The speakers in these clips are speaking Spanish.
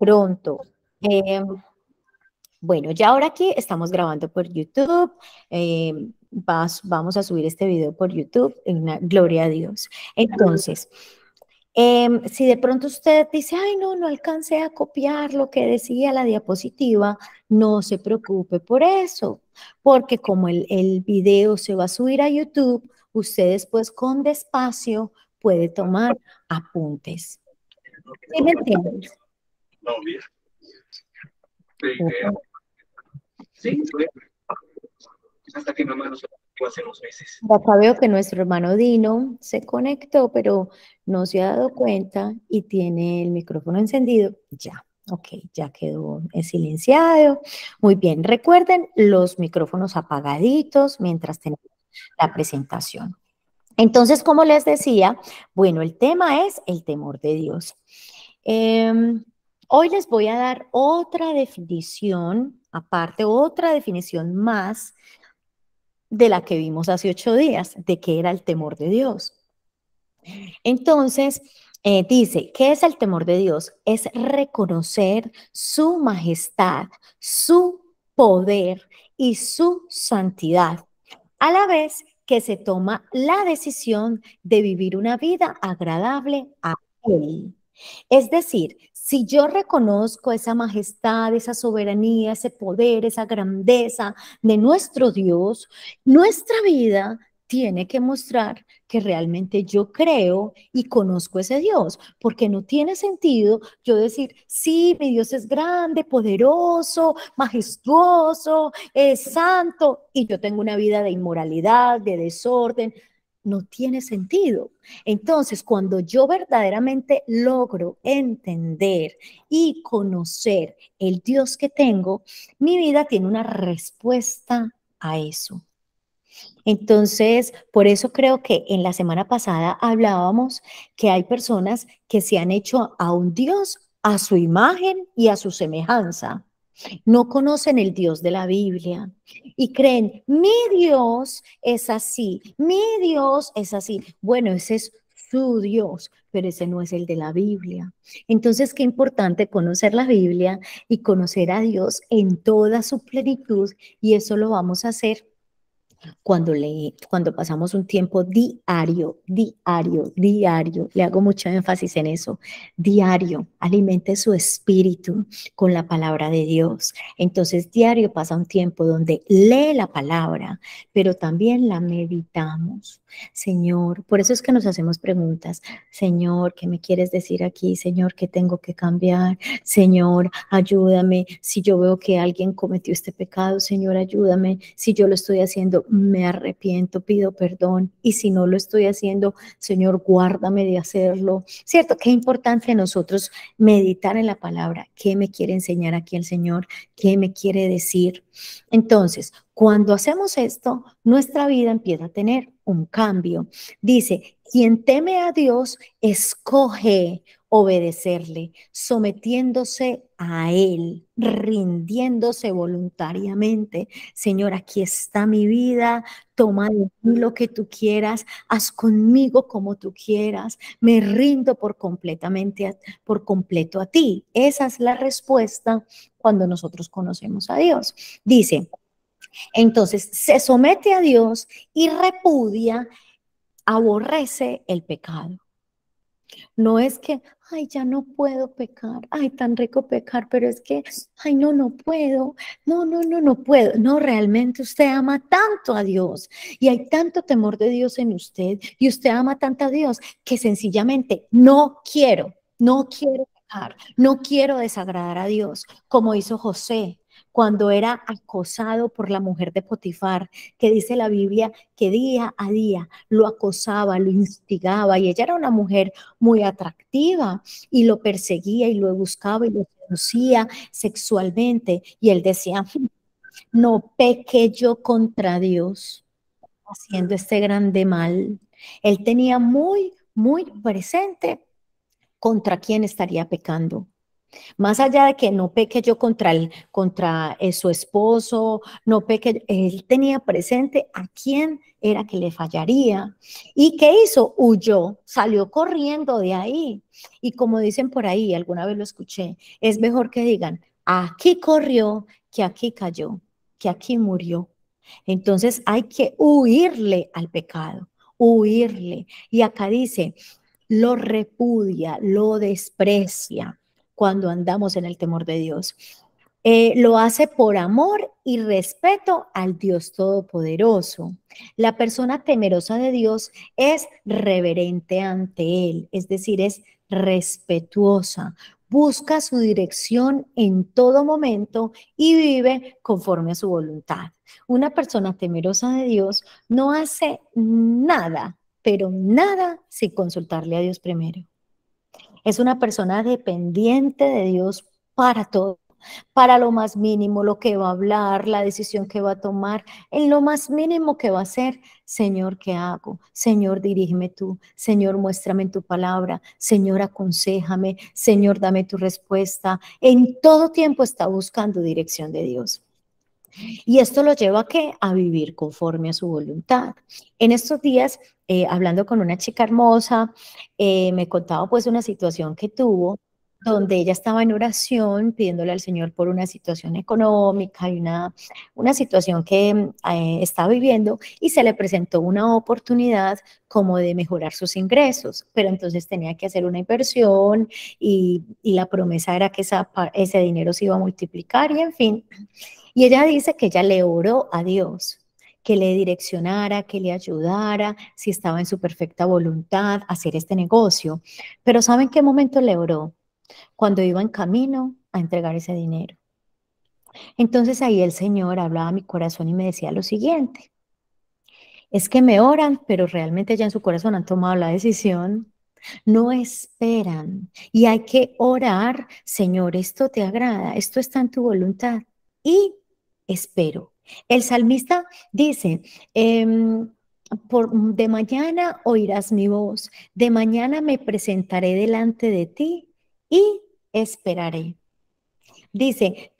pronto. Eh, bueno, ya ahora aquí estamos grabando por YouTube. Vamos a subir este video por YouTube. Gloria a Dios. Entonces, si de pronto usted dice, ay, no alcancé a copiar lo que decía la diapositiva, no se preocupe por eso, porque como el video se va a subir a YouTube, usted después con despacio puede tomar apuntes. ¿Sí me entiendes? Sí, hasta que mamá nos fue hace unos meses. Acá veo que nuestro hermano Dino se conectó, pero no se ha dado cuenta y tiene el micrófono encendido. Ya, ok, ya quedó silenciado. Muy bien, recuerden los micrófonos apagaditos mientras tenemos la presentación. Entonces, como les decía, bueno, el tema es el temor de Dios. Hoy les voy a dar otra definición, aparte, otra definición más de la que vimos hace 8 días, de qué era el temor de Dios. Entonces, dice, ¿qué es el temor de Dios? Es reconocer su majestad, su poder y su santidad, a la vez que se toma la decisión de vivir una vida agradable a Él. Es decir, si yo reconozco esa majestad, esa soberanía, ese poder, esa grandeza de nuestro Dios, nuestra vida tiene que mostrar que realmente yo creo y conozco ese Dios, porque no tiene sentido yo decir, sí, mi Dios es grande, poderoso, majestuoso, es santo, y yo tengo una vida de inmoralidad, de desorden. No tiene sentido. Entonces, cuando yo verdaderamente logro entender y conocer el Dios que tengo, mi vida tiene una respuesta a eso. Entonces, por eso creo que en la semana pasada hablábamos que hay personas que se han hecho a un Dios a su imagen y a su semejanza. No conocen el Dios de la Biblia y creen, mi Dios es así, mi Dios es así. Bueno, ese es su Dios, pero ese no es el de la Biblia. Entonces, qué importante conocer la Biblia y conocer a Dios en toda su plenitud, y eso lo vamos a hacer cuando pasamos un tiempo diario, le hago mucho énfasis en eso, diario, alimente su espíritu con la palabra de Dios. Entonces, diario pasa un tiempo donde lee la palabra, pero también la meditamos. Señor, por eso es que nos hacemos preguntas. Señor, ¿qué me quieres decir aquí? Señor, ¿qué tengo que cambiar? Señor, ayúdame. Si yo veo que alguien cometió este pecado, Señor, ayúdame. Si yo lo estoy haciendo, me arrepiento, pido perdón. Y si no lo estoy haciendo, Señor, guárdame de hacerlo. ¿Cierto? Qué importante a nosotros meditar en la palabra. ¿Qué me quiere enseñar aquí el Señor? ¿Qué me quiere decir? Entonces, cuando hacemos esto, nuestra vida empieza a tener un cambio. Dice, quien teme a Dios, escoge obedecerle, sometiéndose a Él, rindiéndose voluntariamente. Señor, aquí está mi vida, toma de mí lo que tú quieras, haz conmigo como tú quieras, me rindo por completo a ti. Esa es la respuesta cuando nosotros conocemos a Dios. Dice, entonces se somete a Dios y repudia, aborrece el pecado. No es que, ay, ya no puedo pecar, ay, tan rico pecar, pero es que, ay, no puedo, no puedo. No, realmente usted ama tanto a Dios y hay tanto temor de Dios en usted y usted ama tanto a Dios que sencillamente no quiero pecar, no quiero desagradar a Dios, como hizo José cuando era acosado por la mujer de Potifar, que dice la Biblia que día a día lo acosaba, lo instigaba, y ella era una mujer muy atractiva y lo perseguía y lo buscaba y lo seducía sexualmente, y él decía, no peque yo contra Dios haciendo este grande mal. Él tenía muy presente contra quién estaría pecando. Más allá de que no peque yo contra su esposo, no peque, él tenía presente a quién era que le fallaría. ¿Y qué hizo? Huyó, salió corriendo de ahí. Y como dicen por ahí, alguna vez lo escuché, es mejor que digan, aquí corrió que aquí cayó, que aquí murió. Entonces hay que huirle al pecado, huirle. Y acá dice, lo repudia, lo desprecia cuando andamos en el temor de Dios. Lo hace por amor y respeto al Dios Todopoderoso. La persona temerosa de Dios es reverente ante Él, es decir, es respetuosa, busca su dirección en todo momento y vive conforme a su voluntad. Una persona temerosa de Dios no hace nada, pero nada sin consultarle a Dios primero. Es una persona dependiente de Dios para todo, para lo más mínimo, lo que va a hablar, la decisión que va a tomar, en lo más mínimo que va a hacer. Señor, ¿qué hago? Señor, dirígeme tú. Señor, muéstrame en tu palabra. Señor, aconséjame. Señor, dame tu respuesta. En todo tiempo está buscando dirección de Dios. Y esto lo lleva a qué? A vivir conforme a su voluntad. En estos días, hablando con una chica hermosa, me contaba pues una situación que tuvo donde ella estaba en oración pidiéndole al Señor por una situación económica y una situación que estaba viviendo y se le presentó una oportunidad como de mejorar sus ingresos, pero entonces tenía que hacer una inversión y la promesa era que ese dinero se iba a multiplicar y en fin. Y ella dice que ella le oró a Dios, que le direccionara, que le ayudara, si estaba en su perfecta voluntad, a hacer este negocio. Pero ¿saben qué momento le oró? Cuando iba en camino a entregar ese dinero. Entonces ahí el Señor hablaba a mi corazón y me decía lo siguiente, es que me oran, pero realmente ya en su corazón han tomado la decisión, no esperan. Y hay que orar, Señor, esto te agrada, esto está en tu voluntad. Y espero. El salmista dice, de mañana oirás mi voz, de mañana me presentaré delante de ti y esperaré. Dice,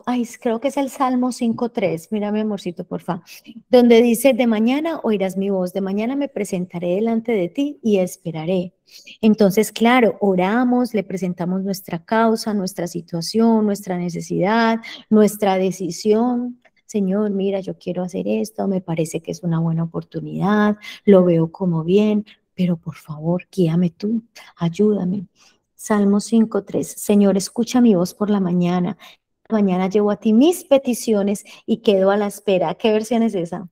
ay, creo que es el Salmo 5:3, mira mi amorcito, porfa, donde dice, de mañana oirás mi voz, de mañana me presentaré delante de ti y esperaré. Entonces, claro, oramos, le presentamos nuestra causa, nuestra situación, nuestra necesidad, nuestra decisión. Señor, mira, yo quiero hacer esto, me parece que es una buena oportunidad, lo veo como bien, pero por favor, guíame tú, ayúdame. Salmo 5:3. Señor, escucha mi voz por la mañana. Mañana llevo a ti mis peticiones y quedo a la espera. ¿Qué versión es esa?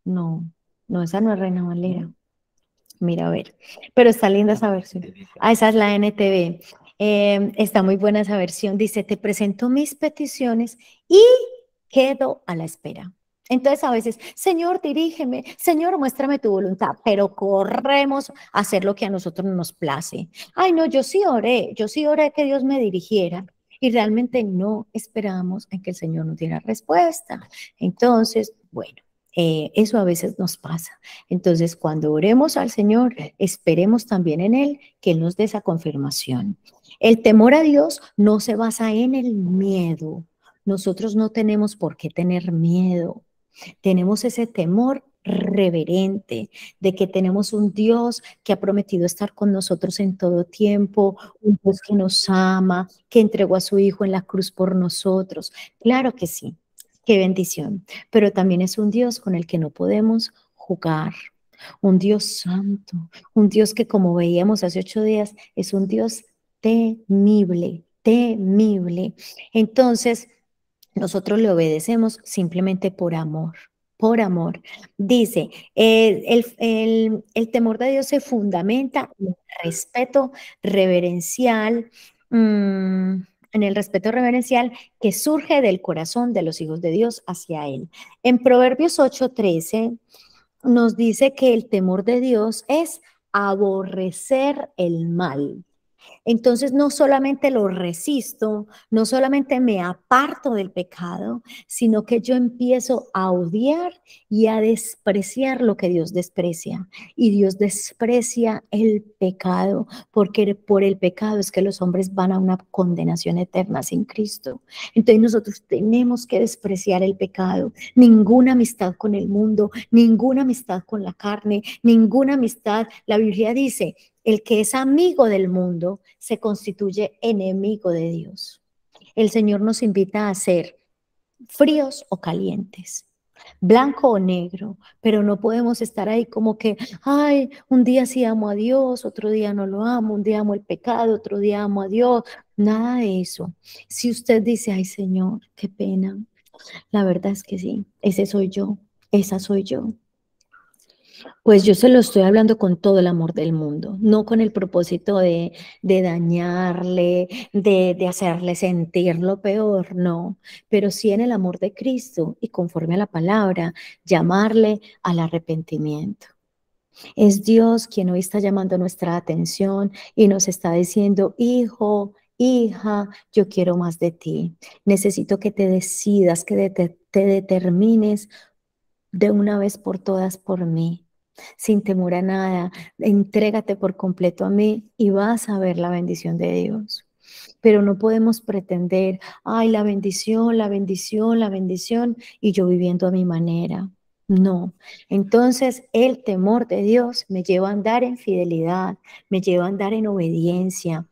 No, no, esa no es Reina Valera. Mira, a ver. Pero está linda esa versión. Ah, esa es la NTV. Está muy buena esa versión. Dice, te presento mis peticiones y quedo a la espera. Entonces a veces, Señor, dirígeme, Señor, muéstrame tu voluntad, pero corremos a hacer lo que a nosotros nos place. Ay, no, yo sí oré que Dios me dirigiera y realmente no esperamos en que el Señor nos diera respuesta. Entonces, bueno, eso a veces nos pasa. Entonces, cuando oremos al Señor, esperemos también en Él que Él nos dé esa confirmación. El temor a Dios no se basa en el miedo. Nosotros no tenemos por qué tener miedo. Tenemos ese temor reverente de que tenemos un Dios que ha prometido estar con nosotros en todo tiempo, un Dios que nos ama, que entregó a su Hijo en la cruz por nosotros. Claro que sí, qué bendición, pero también es un Dios con el que no podemos jugar. Un Dios santo, un Dios que como veíamos hace 8 días es un Dios temible, temible. Entonces, nosotros le obedecemos simplemente por amor, por amor. Dice, el temor de Dios se fundamenta en el respeto reverencial, en el respeto reverencial que surge del corazón de los hijos de Dios hacia Él. En Proverbios 8:13 nos dice que el temor de Dios es aborrecer el mal. Entonces no solamente lo resisto, no solamente me aparto del pecado, sino que yo empiezo a odiar y a despreciar lo que Dios desprecia. Y Dios desprecia el pecado, porque por el pecado es que los hombres van a una condenación eterna sin Cristo. Entonces nosotros tenemos que despreciar el pecado. Ninguna amistad con el mundo, ninguna amistad con la carne, ninguna amistad. La Biblia dice, el que es amigo del mundo se constituye enemigo de Dios. El Señor nos invita a ser fríos o calientes, blanco o negro, pero no podemos estar ahí como que, ay, un día sí amo a Dios, otro día no lo amo, un día amo el pecado, otro día amo a Dios, nada de eso. Si usted dice, ay Señor, qué pena, la verdad es que sí, ese soy yo, esa soy yo. Pues yo se lo estoy hablando con todo el amor del mundo, no con el propósito de dañarle, de hacerle sentir lo peor, no, pero sí en el amor de Cristo y conforme a la palabra, llamarle al arrepentimiento. Es Dios quien hoy está llamando nuestra atención y nos está diciendo, hijo, hija, yo quiero más de ti. Necesito que te decidas, que te determines de una vez por todas por mí, sin temor a nada. Entrégate por completo a mí y vas a ver la bendición de Dios. Pero no podemos pretender, ay, la bendición, la bendición, la bendición, y yo viviendo a mi manera. No. Entonces, el temor de Dios me lleva a andar en fidelidad, me lleva a andar en obediencia.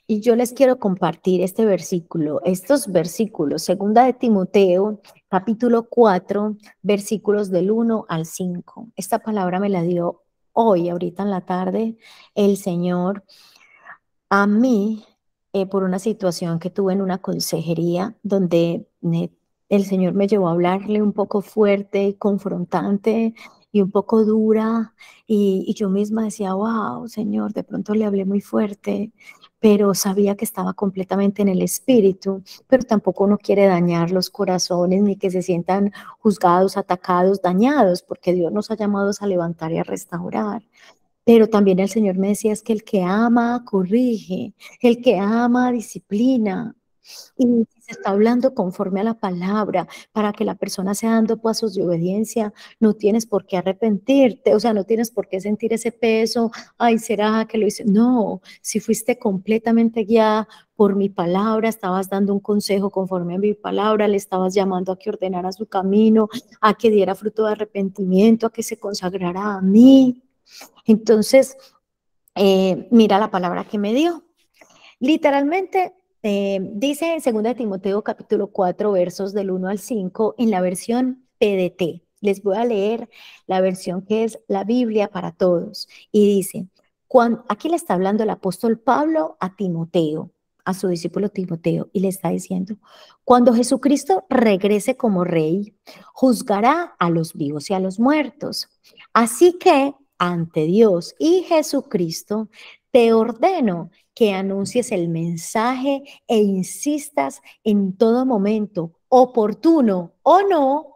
Y yo les quiero compartir este versículo, estos versículos, segunda de Timoteo, capítulo 4, versículos del 1 al 5. Esta palabra me la dio hoy, ahorita en la tarde, el Señor a mí, por una situación que tuve en una consejería donde el Señor me llevó a hablarle un poco fuerte, confrontante y un poco dura, y yo misma decía, wow, Señor, de pronto le hablé muy fuerte, pero sabía que estaba completamente en el espíritu, pero tampoco uno quiere dañar los corazones ni que se sientan juzgados, atacados, dañados, porque Dios nos ha llamado a levantar y a restaurar. Pero también el Señor me decía, es que el que ama, corrige, el que ama, disciplina. Y si se está hablando conforme a la palabra, para que la persona sea dando pasos de obediencia, no tienes por qué arrepentirte, o sea, no tienes por qué sentir ese peso, ay, ¿será que lo hice? No, si fuiste completamente guiada por mi palabra, estabas dando un consejo conforme a mi palabra, le estabas llamando a que ordenara su camino, a que diera fruto de arrepentimiento, a que se consagrara a mí. Entonces, mira la palabra que me dio. Literalmente, dice en 2 de Timoteo capítulo 4, versos del 1 al 5, en la versión PDT. Les voy a leer la versión que es la Biblia para todos. Y dice, aquí le está hablando el apóstol Pablo a Timoteo, a su discípulo Timoteo, y le está diciendo, cuando Jesucristo regrese como rey, juzgará a los vivos y a los muertos. Así que ante Dios y Jesucristo, te ordeno que anuncies el mensaje e insistas en todo momento, oportuno o no.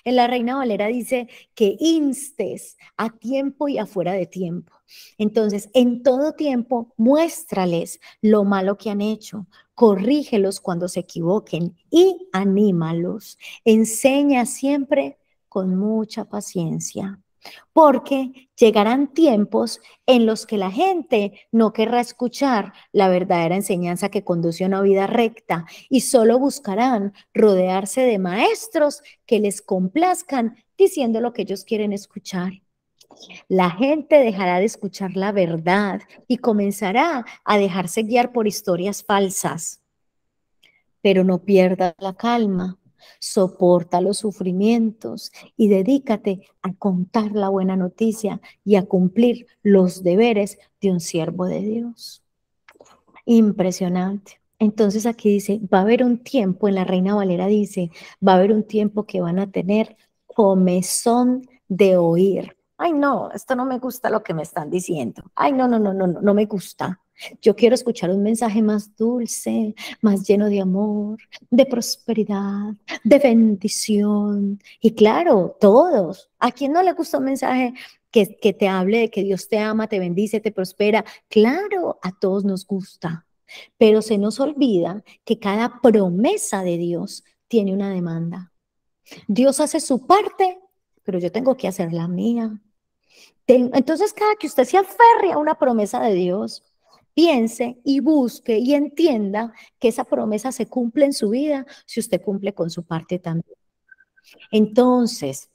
En la Reina Valera dice que instes a tiempo y afuera de tiempo. Entonces, en todo tiempo, muéstrales lo malo que han hecho, corrígelos cuando se equivoquen y anímalos. Enseña siempre con mucha paciencia, porque llegarán tiempos en los que la gente no querrá escuchar la verdadera enseñanza que conduce a una vida recta y solo buscarán rodearse de maestros que les complazcan diciendo lo que ellos quieren escuchar. La gente dejará de escuchar la verdad y comenzará a dejarse guiar por historias falsas. Pero no pierdas la calma, soporta los sufrimientos y dedícate a contar la buena noticia y a cumplir los deberes de un siervo de Dios. Impresionante. Entonces aquí dice, va a haber un tiempo, en la Reina Valera dice, va a haber un tiempo que van a tener comezón de oír. Ay, no, esto no me gusta lo que me están diciendo. Ay, no, no, no, no, no, no me gusta. Yo quiero escuchar un mensaje más dulce, más lleno de amor, de prosperidad, de bendición. Y claro, todos. ¿A quién no le gusta un mensaje que te hable de que Dios te ama, te bendice, te prospera. Claro, a todos nos gusta, pero se nos olvida que cada promesa de Dios tiene una demanda. Dios hace su parte, pero yo tengo que hacer la mía. Entonces, cada que usted se aferre a una promesa de Dios, piense y busque y entienda que esa promesa se cumple en su vida si usted cumple con su parte también. Entonces,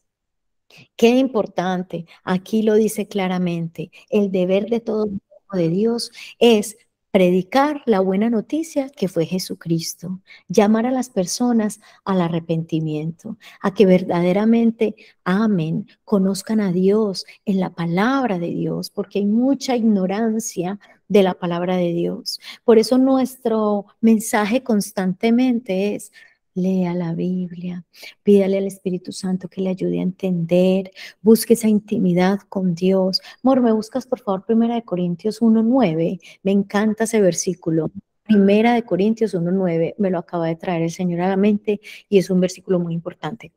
qué importante, aquí lo dice claramente, el deber de todo hijo de Dios es predicar la buena noticia que fue Jesucristo, llamar a las personas al arrepentimiento, a que verdaderamente amen, conozcan a Dios en la palabra de Dios, porque hay mucha ignorancia de la palabra de Dios. Por eso nuestro mensaje constantemente es: lea la Biblia, pídale al Espíritu Santo que le ayude a entender, busque esa intimidad con Dios. Amor, ¿me buscas por favor 1 Corintios 1:9? Me encanta ese versículo. 1 Corintios 1:9, me lo acaba de traer el Señor a la mente y es un versículo muy importante.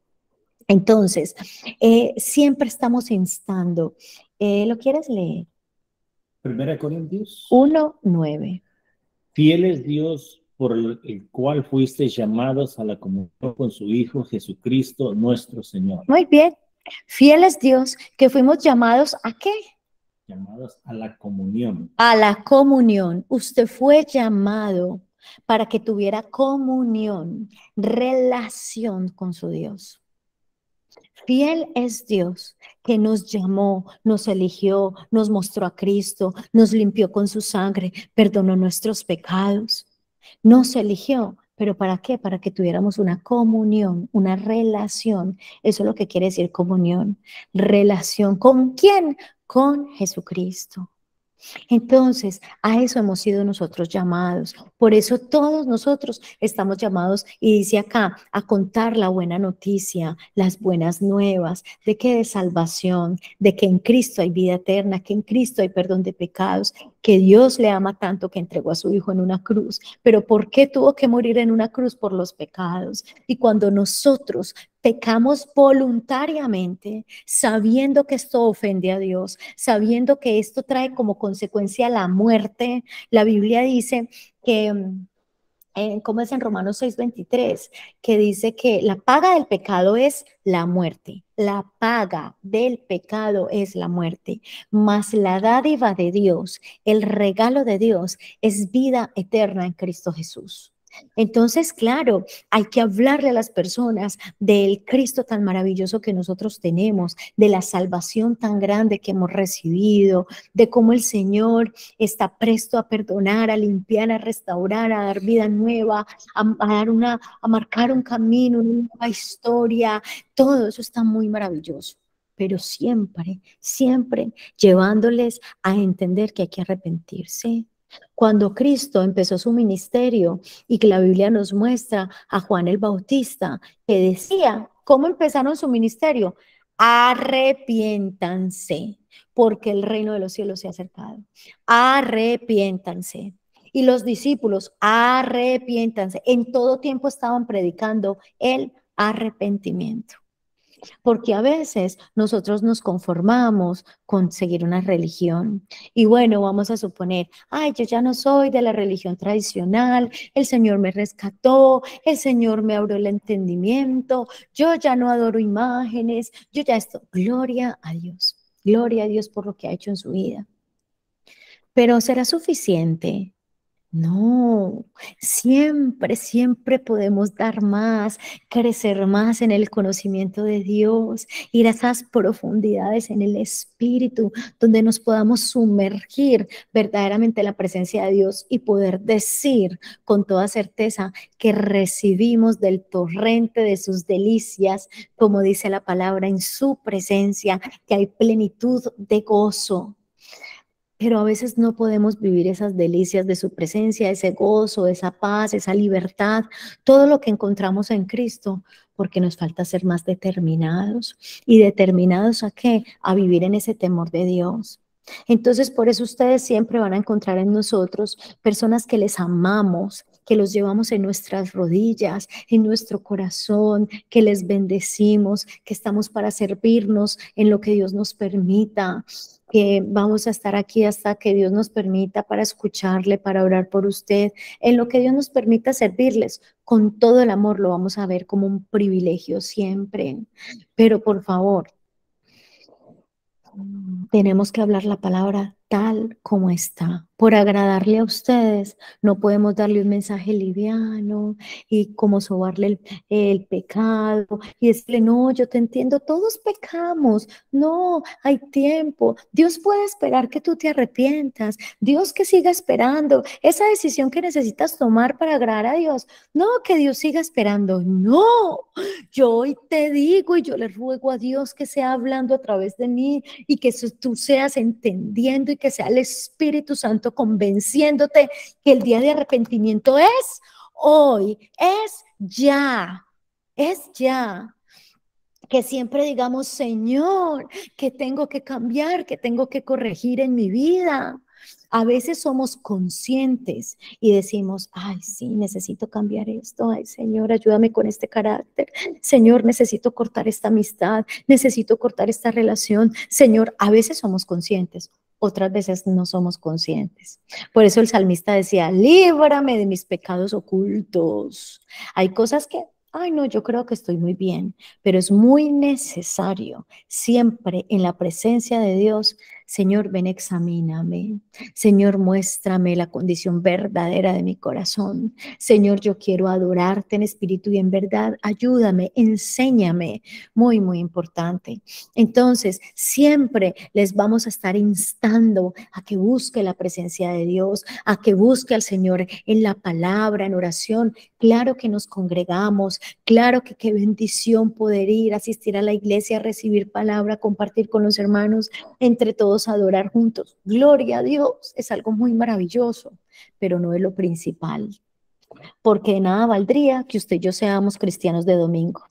Entonces, siempre estamos instando. ¿Lo quieres leer? 1 Corintios 1:9. Fiel es Dios por el cual fuisteis llamados a la comunión con su Hijo Jesucristo nuestro Señor. Muy bien. Fiel es Dios que fuimos llamados ¿a qué? Llamados a la comunión. A la comunión. Usted fue llamado para que tuviera comunión, relación con su Dios. Fiel es Dios que nos llamó, nos eligió, nos mostró a Cristo, nos limpió con su sangre, perdonó nuestros pecados. Nos eligió, pero ¿para qué? Para que tuviéramos una comunión, una relación. Eso es lo que quiere decir comunión. Relación. ¿Con quién? Con Jesucristo. Entonces, a eso hemos sido nosotros llamados. Por eso todos nosotros estamos llamados, y dice acá, a contar la buena noticia, las buenas nuevas, de que de salvación, de que en Cristo hay vida eterna, que en Cristo hay perdón de pecados, que Dios le ama tanto que entregó a su Hijo en una cruz. Pero ¿por qué tuvo que morir en una cruz? Por los pecados. Y cuando nosotros pecamos voluntariamente, sabiendo que esto ofende a Dios, sabiendo que esto trae como consecuencia la muerte, la Biblia dice que, como es en Romanos 6:23, que dice que la paga del pecado es la muerte. La paga del pecado es la muerte, mas la dádiva de Dios, el regalo de Dios es vida eterna en Cristo Jesús. Entonces, claro, hay que hablarle a las personas del Cristo tan maravilloso que nosotros tenemos, de la salvación tan grande que hemos recibido, de cómo el Señor está presto a perdonar, a limpiar, a restaurar, a dar vida nueva, a marcar un camino, una nueva historia. Todo eso está muy maravilloso, pero siempre, siempre llevándoles a entender que hay que arrepentirse. Cuando Cristo empezó su ministerio y que la Biblia nos muestra a Juan el Bautista, que decía, ¿cómo empezaron su ministerio? Arrepiéntanse, porque el reino de los cielos se ha acercado. Arrepiéntanse. Y los discípulos, arrepiéntanse. En todo tiempo estaban predicando el arrepentimiento. Porque a veces nosotros nos conformamos con seguir una religión. Y bueno, vamos a suponer, ay, yo ya no soy de la religión tradicional, el Señor me rescató, el Señor me abrió el entendimiento, yo ya no adoro imágenes, yo ya estoy. Gloria a Dios por lo que ha hecho en su vida. Pero ¿será suficiente? No, siempre, siempre podemos dar más, crecer más en el conocimiento de Dios, ir a esas profundidades en el Espíritu, donde nos podamos sumergir verdaderamente en la presencia de Dios y poder decir con toda certeza que recibimos del torrente de sus delicias, como dice la palabra, en su presencia, que hay plenitud de gozo. Pero a veces no podemos vivir esas delicias de su presencia, ese gozo, esa paz, esa libertad, todo lo que encontramos en Cristo, porque nos falta ser más determinados. ¿Y determinados a qué? A vivir en ese temor de Dios. Entonces, por eso ustedes siempre van a encontrar en nosotros personas que les amamos, que los llevamos en nuestras rodillas, en nuestro corazón, que les bendecimos, que estamos para servirnos en lo que Dios nos permita, que vamos a estar aquí hasta que Dios nos permita para escucharle, para orar por usted, en lo que Dios nos permita servirles. Con todo el amor lo vamos a ver como un privilegio siempre. Pero por favor, tenemos que hablar la palabra tal como está. Por agradarle a ustedes, no podemos darle un mensaje liviano y como sobarle el pecado y decirle, no, yo te entiendo, todos pecamos. No, hay tiempo. Dios puede esperar que tú te arrepientas. Dios que siga esperando. Esa decisión que necesitas tomar para agradar a Dios. No, que Dios siga esperando. No, yo hoy te digo y yo le ruego a Dios que sea hablando a través de mí y que tú seas entendiendo y que sea el Espíritu Santo convenciéndote que el día de arrepentimiento es hoy, es ya, que siempre digamos, Señor, que tengo que cambiar, que tengo que corregir en mi vida. A veces somos conscientes y decimos, ay, sí, necesito cambiar esto. Ay, Señor, ayúdame con este carácter. Señor, necesito cortar esta amistad. Necesito cortar esta relación. Señor, a veces somos conscientes. Otras veces no somos conscientes. Por eso el salmista decía, líbrame de mis pecados ocultos. Hay cosas que, ay, no, yo creo que estoy muy bien, pero es muy necesario siempre en la presencia de Dios. Señor, ven, examíname. Señor, muéstrame la condición verdadera de mi corazón. Señor, yo quiero adorarte en espíritu y en verdad. Ayúdame, enséñame. Muy, muy importante. Entonces, siempre les vamos a estar instando a que busque la presencia de Dios, a que busque al Señor en la palabra, en oración. Claro que nos congregamos, claro que qué bendición poder ir, asistir a la iglesia, recibir palabra, compartir con los hermanos, entre todos adorar juntos. Gloria a Dios, es algo muy maravilloso, pero no es lo principal, porque de nada valdría que usted y yo seamos cristianos de domingo.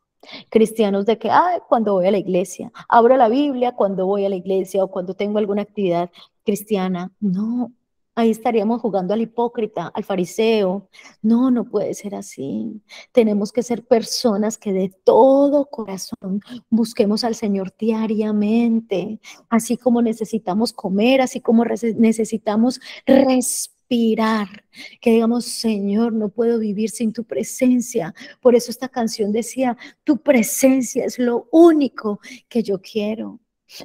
Cristianos de que, ay, cuando voy a la iglesia, abro la Biblia cuando voy a la iglesia o cuando tengo alguna actividad cristiana. No, ahí estaríamos jugando al hipócrita, al fariseo. No, no puede ser así. Tenemos que ser personas que de todo corazón busquemos al Señor diariamente, así como necesitamos comer, así como necesitamos respirar, que digamos, Señor, no puedo vivir sin tu presencia. Por eso esta canción decía, tu presencia es lo único que yo quiero.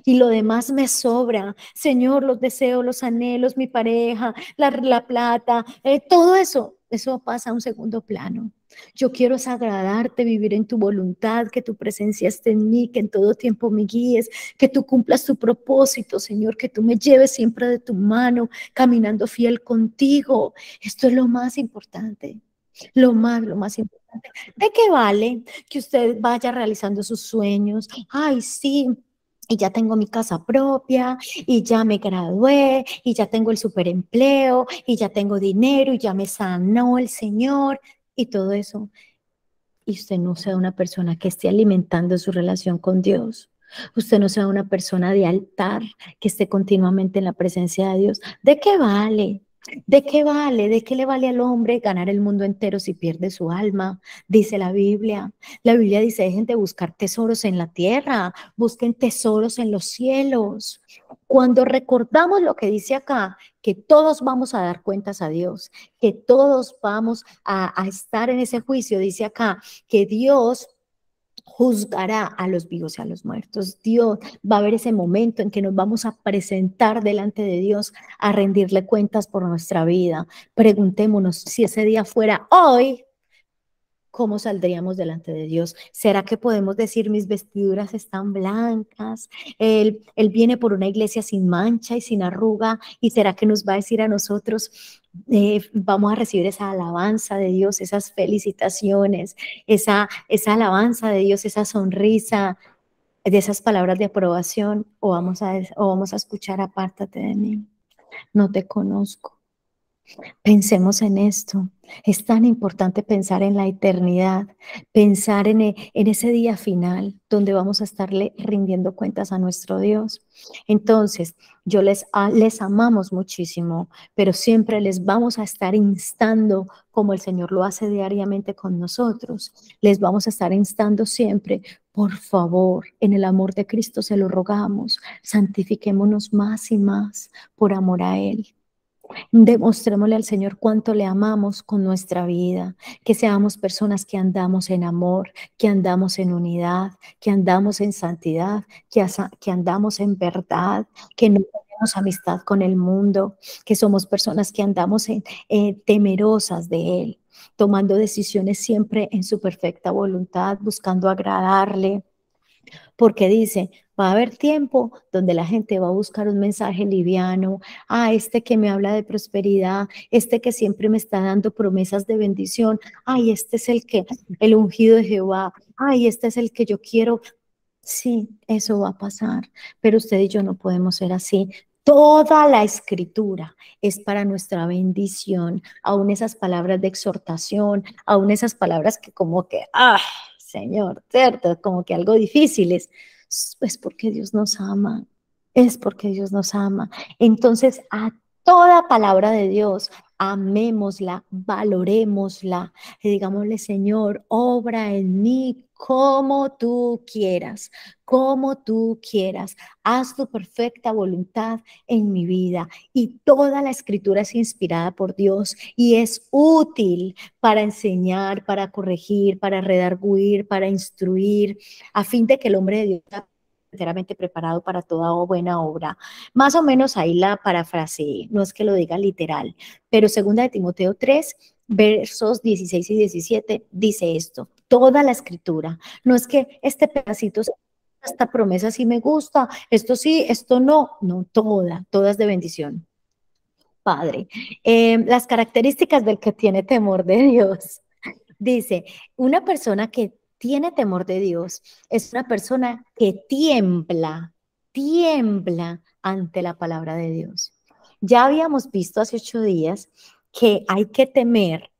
Y lo demás me sobra. Señor, los deseos, los anhelos, mi pareja, la plata, todo eso pasa a un segundo plano. Yo quiero es agradarte, vivir en tu voluntad, que tu presencia esté en mí, que en todo tiempo me guíes, que tú cumplas tu propósito, Señor, que tú me lleves siempre de tu mano, caminando fiel contigo. Esto es lo más importante. Lo más importante. ¿De qué vale que usted vaya realizando sus sueños? Ay, sí, y ya tengo mi casa propia, y ya me gradué, y ya tengo el superempleo, y ya tengo dinero, y ya me sanó el Señor, y todo eso. Y usted no sea una persona que esté alimentando su relación con Dios. Usted no sea una persona de altar que esté continuamente en la presencia de Dios. ¿De qué vale? ¿De qué vale? ¿De qué le vale al hombre ganar el mundo entero si pierde su alma? Dice la Biblia. La Biblia dice, dejen de buscar tesoros en la tierra, busquen tesoros en los cielos. Cuando recordamos lo que dice acá, que todos vamos a dar cuentas a Dios, que todos vamos a estar en ese juicio, dice acá, que Dios juzgará a los vivos y a los muertos. Dios va a haber ese momento en que nos vamos a presentar delante de Dios a rendirle cuentas por nuestra vida. Preguntémonos si ese día fuera hoy, ¿cómo saldríamos delante de Dios? ¿Será que podemos decir mis vestiduras están blancas? Él viene por una iglesia sin mancha y sin arruga. ¿Y será que nos va a decir a nosotros, vamos a recibir esa alabanza de Dios, esas felicitaciones, esa alabanza de Dios, esa sonrisa, de esas palabras de aprobación? ¿O vamos a escuchar, apártate de mí, no te conozco? Pensemos en esto. Es tan importante pensar en la eternidad, pensar en ese día final donde vamos a estarle rindiendo cuentas a nuestro Dios. Entonces, yo les amamos muchísimo, pero siempre les vamos a estar instando, como el Señor lo hace diariamente con nosotros. Les vamos a estar instando siempre, por favor, en el amor de Cristo se lo rogamos, santifiquémonos más y más por amor a Él. Demostrémosle al Señor cuánto le amamos con nuestra vida, que seamos personas que andamos en amor, que andamos en unidad, que andamos en santidad, que andamos en verdad, que no tenemos amistad con el mundo, que somos personas que andamos temerosas de Él, tomando decisiones siempre en su perfecta voluntad, buscando agradarle. Porque dice, va a haber tiempo donde la gente va a buscar un mensaje liviano, este que me habla de prosperidad, este que siempre me está dando promesas de bendición, este es el ungido de Jehová, este es el que yo quiero. Sí, eso va a pasar, pero usted y yo no podemos ser así. Toda la escritura es para nuestra bendición, aún esas palabras de exhortación, aún esas palabras que como que, Señor, ¿cierto? Como que algo difíciles. Es porque Dios nos ama, es porque Dios nos ama. Entonces, a toda palabra de Dios, amémosla, valorémosla, y digámosle, Señor, obra en mí como tú quieras, como tú quieras. Haz tu perfecta voluntad en mi vida. Y toda la escritura es inspirada por Dios y es útil para enseñar, para corregir, para redarguir, para instruir, a fin de que el hombre de Dios sea enteramente preparado para toda buena obra. Más o menos ahí la parafraseé, no es que lo diga literal, pero 2 Timoteo 3, versos 16 y 17 dice esto, toda la escritura, no es que este pedacito, esta promesa sí me gusta, esto sí, esto no, no, toda es de bendición. Padre, las características del que tiene temor de Dios. Dice, una persona que tiene temor de Dios es una persona que tiembla ante la palabra de Dios. Ya habíamos visto hace 8 días que hay que temer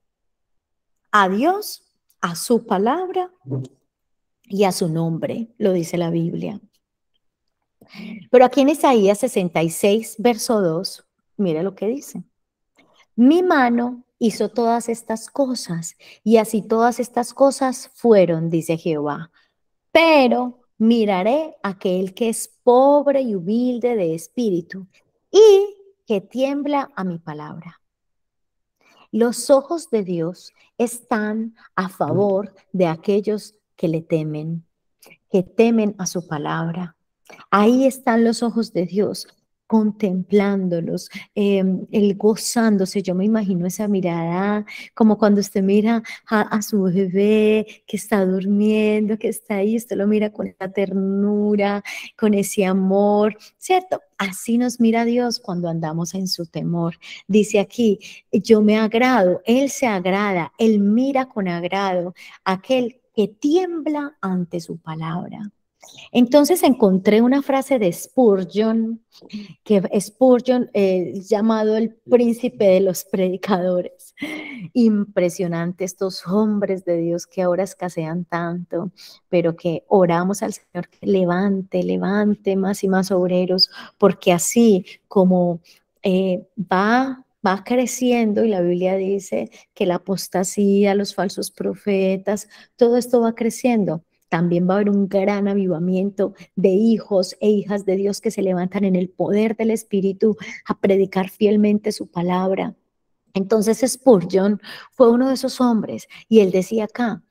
a Dios, a su palabra y a su nombre, lo dice la Biblia. Pero aquí en Isaías 66, verso 2, mire lo que dice. Mi mano hizo todas estas cosas y así todas estas cosas fueron, dice Jehová. Pero miraré a aquel que es pobre y humilde de espíritu y que tiembla a mi palabra. Los ojos de Dios están a favor de aquellos que le temen, que temen a su palabra. Ahí están los ojos de Dios, contemplándolos, él gozándose. Yo me imagino esa mirada, como cuando usted mira a su bebé que está durmiendo, que está ahí, usted lo mira con esa ternura, con ese amor, ¿cierto? Así nos mira Dios cuando andamos en su temor. Dice aquí, yo me agrado, Él se agrada, Él mira con agrado a aquel que tiembla ante su palabra. Entonces encontré una frase de Spurgeon, que Spurgeon es llamado el príncipe de los predicadores. Impresionante estos hombres de Dios que ahora escasean tanto, pero que oramos al Señor que levante más y más obreros, porque así como va creciendo y la Biblia dice que la apostasía, los falsos profetas, todo esto va creciendo. También va a haber un gran avivamiento de hijos e hijas de Dios que se levantan en el poder del Espíritu a predicar fielmente su palabra. Entonces Spurgeon fue uno de esos hombres y él decía acá,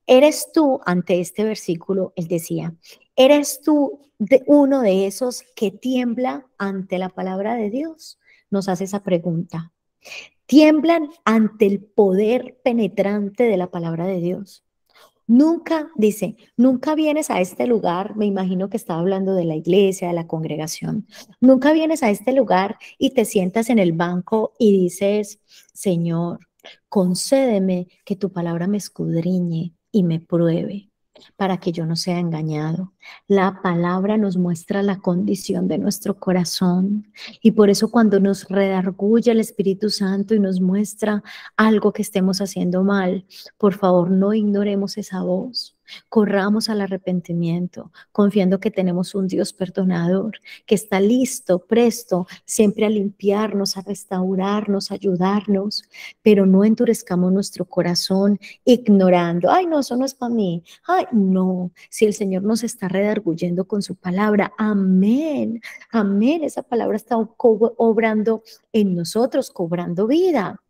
¿eres tú, ante este versículo, él decía, eres tú uno de esos que tiembla ante la palabra de Dios? Nos hace esa pregunta. ¿Tiemblan ante el poder penetrante de la palabra de Dios? Nunca, dice, nunca vienes a este lugar, me imagino que estaba hablando de la iglesia, de la congregación, nunca vienes a este lugar y te sientas en el banco y dices, Señor, concédeme que tu palabra me escudriñe y me pruebe. para que yo no sea engañado. La palabra nos muestra la condición de nuestro corazón y por eso cuando nos redarguye el Espíritu Santo y nos muestra algo que estemos haciendo mal, por favor no ignoremos esa voz. Corramos al arrepentimiento, confiando que tenemos un Dios perdonador, que está listo, presto, siempre a limpiarnos, a restaurarnos, a ayudarnos, pero no endurezcamos nuestro corazón ignorando, ay no, eso no es para mí, ay no, si el Señor nos está redarguyendo con su palabra, amén, amén, esa palabra está obrando en nosotros, cobrando vida.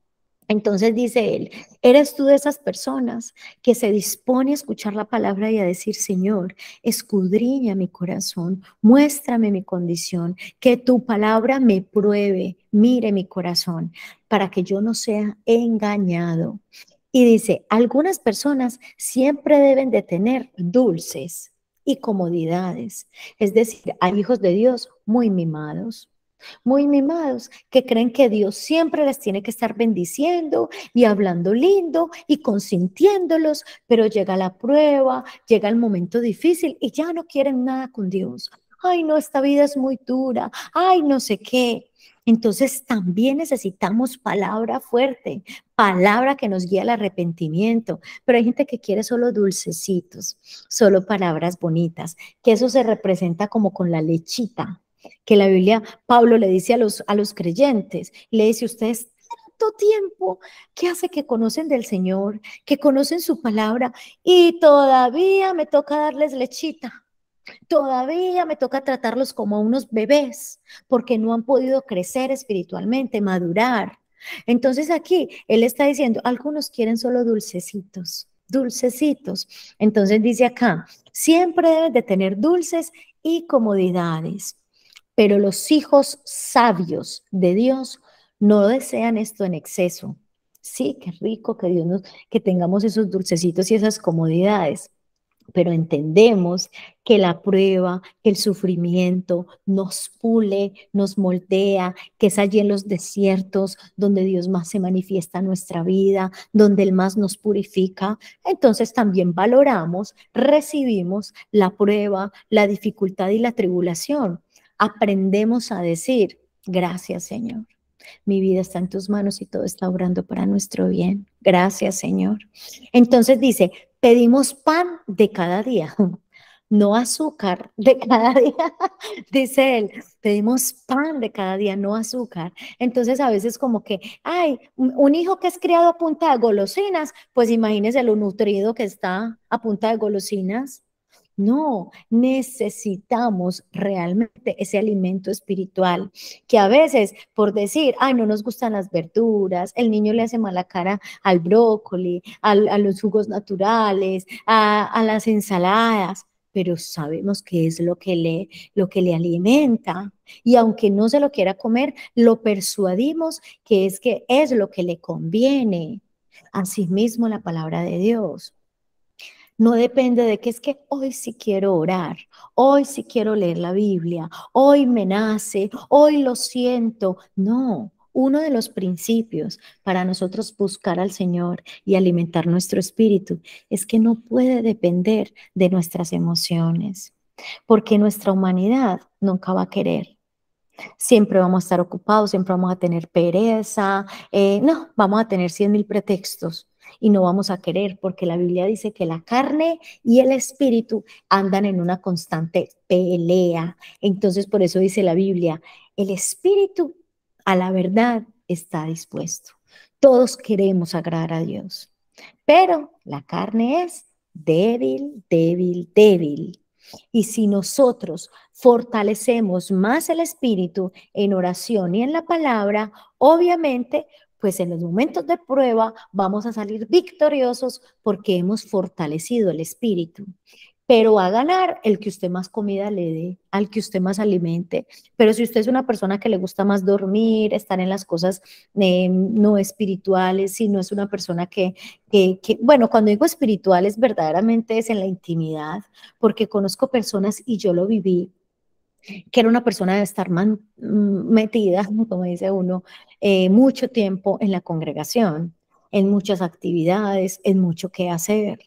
Entonces dice él, ¿eres tú de esas personas que se dispone a escuchar la palabra y a decir, Señor, escudriña mi corazón, muéstrame mi condición, que tu palabra me pruebe, mire mi corazón, para que yo no sea engañado? Y dice, algunas personas siempre deben de tener dulces y comodidades. Es decir, hay hijos de Dios muy mimados, que creen que Dios siempre les tiene que estar bendiciendo y hablando lindo y consintiéndolos, pero llega la prueba, llega el momento difícil y ya no quieren nada con Dios. Ay, no, esta vida es muy dura. Ay, no sé qué. Entonces también necesitamos palabra fuerte, palabra que nos guíe al arrepentimiento, pero hay gente que quiere solo dulcecitos, solo palabras bonitas, que eso se representa como con la lechita, que la Biblia, Pablo le dice a los creyentes, le dice, ustedes tanto tiempo que hace que conocen del Señor, que conocen su palabra y todavía me toca darles lechita. Todavía me toca tratarlos como a unos bebés porque no han podido crecer espiritualmente, madurar. Entonces aquí él está diciendo, algunos quieren solo dulcecitos, dulcecitos. Entonces dice acá, siempre deben de tener dulces y comodidades, pero los hijos sabios de Dios no desean esto en exceso. Sí, qué rico que Dios nos, que tengamos esos dulcecitos y esas comodidades, pero entendemos que la prueba, que el sufrimiento nos pule, nos moldea, que es allí en los desiertos donde Dios más se manifiesta en nuestra vida, donde Él más nos purifica. Entonces también valoramos, recibimos la prueba, la dificultad y la tribulación. Aprendemos a decir, gracias Señor. Mi vida está en tus manos y todo está obrando para nuestro bien. Gracias, Señor. Entonces dice, pedimos pan de cada día, no azúcar de cada día, dice él, pedimos pan de cada día, no azúcar. Entonces a veces como que, ay, un hijo que es criado a punta de golosinas, pues imagínese lo nutrido que está a punta de golosinas. No, necesitamos realmente ese alimento espiritual que a veces por decir, ay, no nos gustan las verduras, el niño le hace mala cara al brócoli, a los jugos naturales, a las ensaladas, pero sabemos que es lo que le alimenta. Y aunque no se lo quiera comer, lo persuadimos que es lo que le conviene. Asimismo, la palabra de Dios. No depende de que es que hoy sí quiero orar, hoy sí quiero leer la Biblia, hoy me nace, hoy lo siento. No, uno de los principios para nosotros buscar al Señor y alimentar nuestro espíritu es que no puede depender de nuestras emociones, porque nuestra humanidad nunca va a querer. Siempre vamos a estar ocupados, siempre vamos a tener pereza, no, vamos a tener 100.000 pretextos y no vamos a querer porque la Biblia dice que la carne y el espíritu andan en una constante pelea. Entonces, por eso dice la Biblia, el espíritu a la verdad está dispuesto. Todos queremos agradar a Dios, pero la carne es débil, débil, débil. Y si nosotros fortalecemos más el espíritu en oración y en la palabra, obviamente, pues en los momentos de prueba vamos a salir victoriosos porque hemos fortalecido el espíritu. Pero va a ganar el que usted más comida le dé, al que usted más alimente. Pero si usted es una persona que le gusta más dormir, estar en las cosas no espirituales, si no es una persona bueno, cuando digo espirituales, verdaderamente es en la intimidad, porque conozco personas y yo lo viví, que era una persona de estar metida, como dice uno, mucho tiempo en la congregación, en muchas actividades, en mucho que hacer.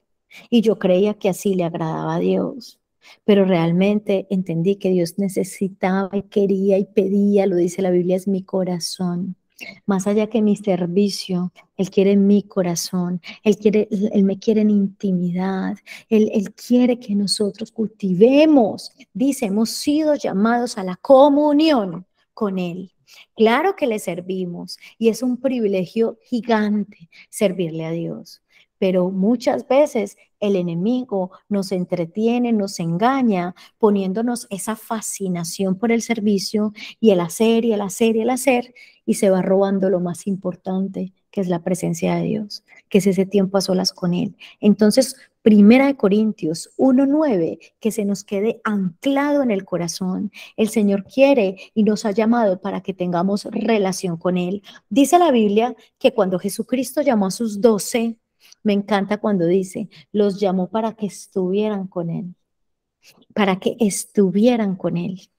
Y yo creía que así le agradaba a Dios. Pero realmente entendí que Dios necesitaba y quería y pedía, lo dice la Biblia, es mi corazón. Más allá que mi servicio, Él quiere mi corazón, Él me quiere en intimidad, Él quiere que nosotros cultivemos. Dice, hemos sido llamados a la comunión con Él. Claro que le servimos y es un privilegio gigante servirle a Dios, pero muchas veces el enemigo nos entretiene, nos engaña, poniéndonos esa fascinación por el servicio y el hacer y el hacer y el hacer, y se va robando lo más importante, que es la presencia de Dios, que es ese tiempo a solas con Él. Entonces, Primera de Corintios 1:9, que se nos quede anclado en el corazón. El Señor quiere y nos ha llamado para que tengamos relación con Él. Dice la Biblia que cuando Jesucristo llamó a sus 12, me encanta cuando dice, los llamó para que estuvieran con Él, para que estuvieran con Él,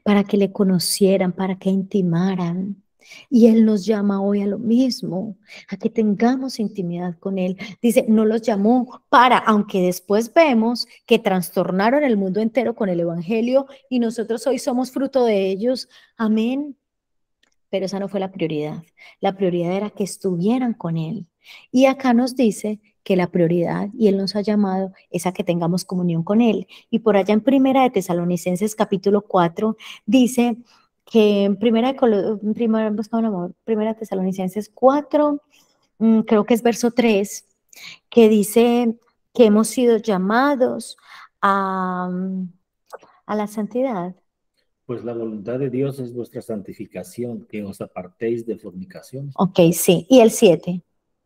para que le conocieran, para que intimaran. Y Él nos llama hoy a lo mismo, a que tengamos intimidad con Él. Dice, no los llamó para, aunque después vemos que trastornaron el mundo entero con el Evangelio y nosotros hoy somos fruto de ellos. Amén. Pero esa no fue la prioridad. La prioridad era que estuvieran con Él. Y acá nos dice que la prioridad, y Él nos ha llamado, es a que tengamos comunión con Él. Y por allá en Primera de Tesalonicenses capítulo 4, dice que en Primera de Tesalonicenses 4, creo que es verso 3, que dice que hemos sido llamados a la santidad. Pues la voluntad de Dios es vuestra santificación, que os apartéis de fornicación. Ok, sí. Y el 7.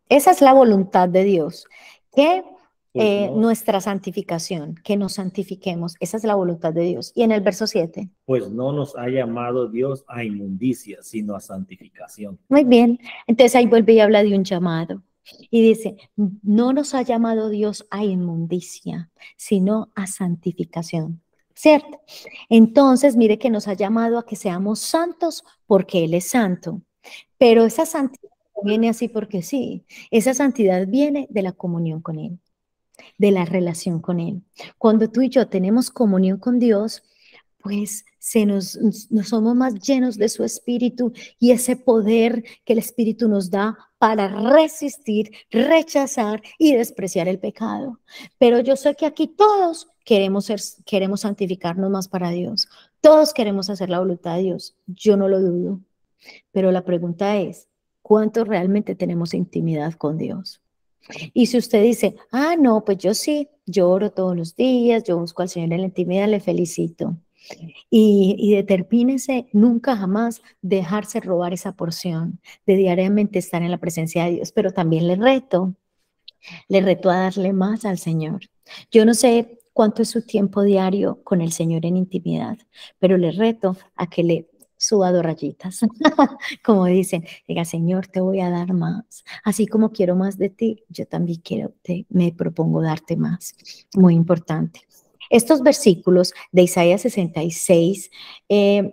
Esa es la voluntad de Dios, que Pues no, nuestra santificación, que nos santifiquemos. Esa es la voluntad de Dios. Y en el verso 7. pues no nos ha llamado Dios a inmundicia, sino a santificación. Muy bien. Entonces ahí vuelve y habla de un llamado. Y dice, no nos ha llamado Dios a inmundicia, sino a santificación. ¿Cierto? Entonces, mire que nos ha llamado a que seamos santos porque Él es santo. Pero esa santidad no viene así porque sí. Esa santidad viene de la comunión con Él, de la relación con Él. Cuando tú y yo tenemos comunión con Dios, pues nos somos más llenos de su espíritu y ese poder que el espíritu nos da para resistir, rechazar y despreciar el pecado. Pero yo sé que aquí todos queremos santificarnos más para Dios. Todos queremos hacer la voluntad de Dios. Yo no lo dudo. Pero la pregunta es, ¿cuánto realmente tenemos intimidad con Dios? Y si usted dice, no, pues yo sí, yo oro todos los días, yo busco al Señor en la intimidad, le felicito. Y determínese nunca jamás dejarse robar esa porción de diariamente estar en la presencia de Dios, pero también le reto a darle más al Señor. Yo no sé cuánto es su tiempo diario con el Señor en intimidad, pero le reto a que le suba 2 rayitas, como dicen, diga, Señor, te voy a dar más. Así como quiero más de ti, yo también me propongo darte más. Muy importante. Estos versículos de Isaías 66,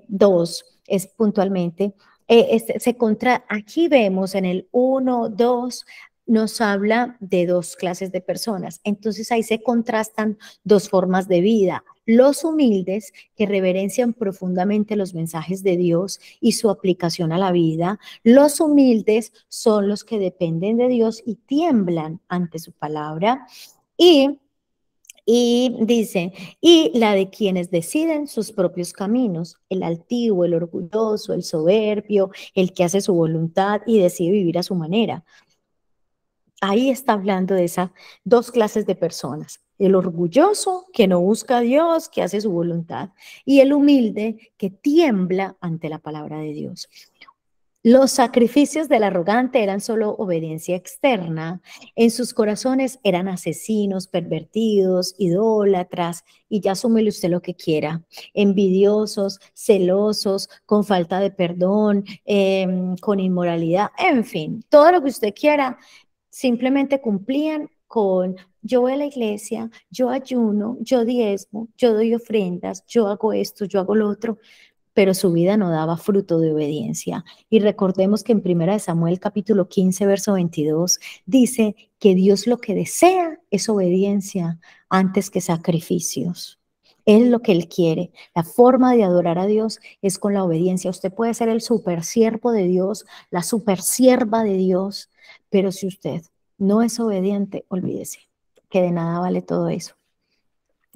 2, es puntualmente, aquí vemos en el 1, 2, nos habla de 2 clases de personas. Entonces ahí se contrastan 2 formas de vida. Los humildes, que reverencian profundamente los mensajes de Dios y su aplicación a la vida. Los humildes son los que dependen de Dios y tiemblan ante su palabra. Y dice, y la de quienes deciden sus propios caminos, el altivo, el orgulloso, el soberbio, el que hace su voluntad y decide vivir a su manera. Ahí está hablando de esas 2 clases de personas. El orgulloso que no busca a Dios, que hace su voluntad, y el humilde que tiembla ante la palabra de Dios. Los sacrificios del arrogante eran solo obediencia externa. En sus corazones eran asesinos, pervertidos, idólatras, y ya súmele usted lo que quiera. Envidiosos, celosos, con falta de perdón, con inmoralidad, en fin, todo lo que usted quiera. Simplemente cumplían con, yo voy a la iglesia, yo ayuno, yo diezmo, yo doy ofrendas, yo hago esto, yo hago lo otro, pero su vida no daba fruto de obediencia. Y recordemos que en 1 Samuel capítulo 15, verso 22, dice que Dios lo que desea es obediencia antes que sacrificios. Es lo que Él quiere. La forma de adorar a Dios es con la obediencia. Usted puede ser el super siervo de Dios, la super sierva de Dios, pero si usted no es obediente, olvídese que de nada vale todo eso.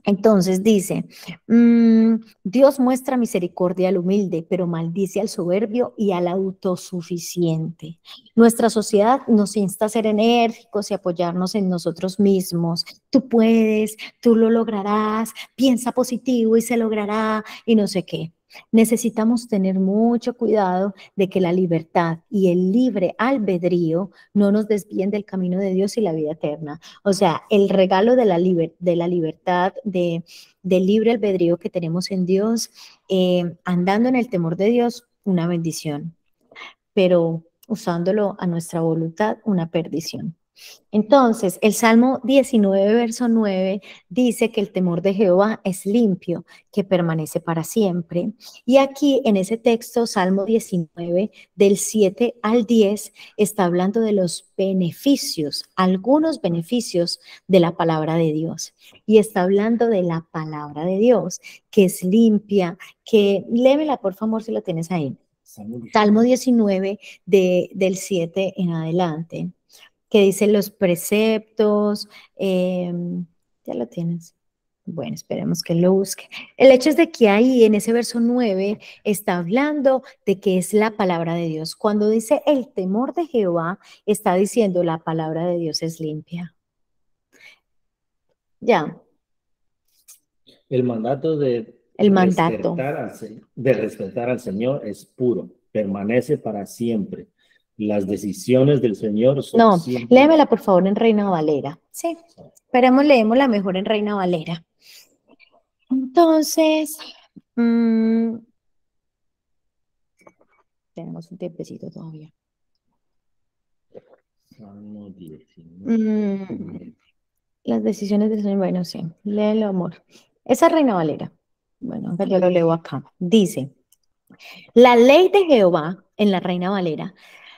Entonces dice, Dios muestra misericordia al humilde, pero maldice al soberbio y al autosuficiente. Nuestra sociedad nos insta a ser enérgicos y apoyarnos en nosotros mismos. Tú puedes, tú lo lograrás, piensa positivo y se logrará y no sé qué. Necesitamos tener mucho cuidado de que la libertad y el libre albedrío no nos desvíen del camino de Dios y la vida eterna. O sea, el regalo de la libertad, del libre albedrío que tenemos en Dios, andando en el temor de Dios, una bendición, pero usándolo a nuestra voluntad, una perdición. Entonces, el Salmo 19, verso 9, dice que el temor de Jehová es limpio, que permanece para siempre. Y aquí en ese texto, Salmo 19, del 7 al 10, está hablando de los beneficios, algunos beneficios de la palabra de Dios. Y está hablando de la palabra de Dios, que es limpia, que, léemela por favor si lo tienes ahí. Salmo 19, del 7 en adelante, que dice los preceptos, ya lo tienes. Bueno, esperemos que lo busque. El hecho es de que ahí en ese verso 9 está hablando de que es la palabra de Dios. Cuando dice el temor de Jehová, está diciendo la palabra de Dios es limpia. Ya. El mandato de respetar al Señor es puro, permanece para siempre. Las decisiones del Señor son No, siempre... léemela por favor en Reina Valera. Sí, esperemos leémosla mejor en Reina Valera. Entonces, tenemos un tiempecito todavía. Salmo 19. Las decisiones del Señor, bueno, sí, léelo, amor. Esa es Reina Valera. Bueno, yo lo leo acá. Dice, la ley de Jehová en la Reina Valera,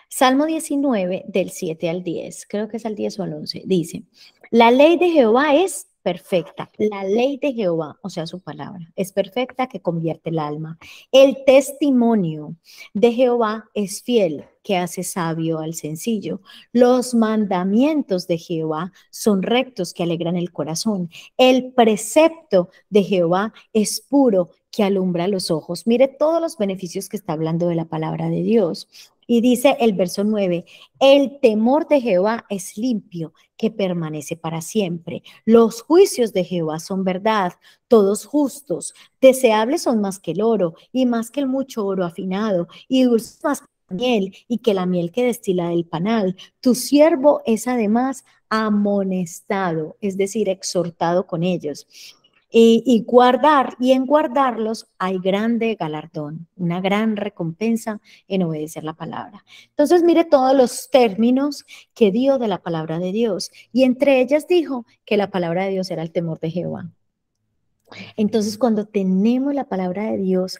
Salmo 19 del 7 al 10, creo que es al 10 o al 11, dice, la ley de Jehová es perfecta, la ley de Jehová, o sea, su palabra, es perfecta que convierte el alma. El testimonio de Jehová es fiel, que hace sabio al sencillo. Los mandamientos de Jehová son rectos, que alegran el corazón. El precepto de Jehová es puro, que alumbra los ojos. Mire todos los beneficios que está hablando de la palabra de Dios. Y dice el verso 9, el temor de Jehová es limpio, que permanece para siempre. Los juicios de Jehová son verdad, todos justos. Deseables son más que el oro y más que el mucho oro afinado y dulces más que la miel y que la miel que destila del panal. Tu siervo es además amonestado, es decir, exhortado con ellos. Y en guardarlos hay grande galardón, una gran recompensa en obedecer la palabra. Entonces, mire todos los términos que dio de la palabra de Dios. Y entre ellas dijo que la palabra de Dios era el temor de Jehová. Entonces, cuando tenemos la palabra de Dios,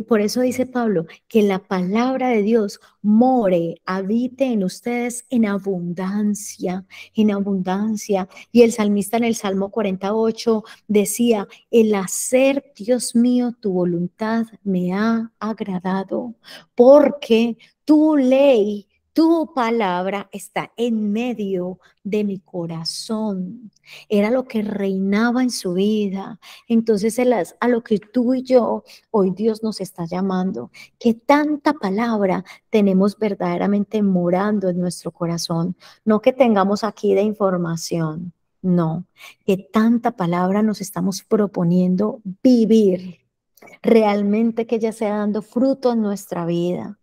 por eso dice Pablo, que la palabra de Dios more, habite en ustedes en abundancia, en abundancia. Y el salmista en el Salmo 48 decía, el hacer, Dios mío, tu voluntad me ha agradado, porque tu ley, tu palabra está en medio de mi corazón. Era lo que reinaba en su vida. Entonces, a lo que tú y yo, hoy Dios nos está llamando, que tanta palabra tenemos verdaderamente morando en nuestro corazón, no que tengamos aquí de información, no, que tanta palabra nos estamos proponiendo vivir, realmente que ella sea dando fruto en nuestra vida.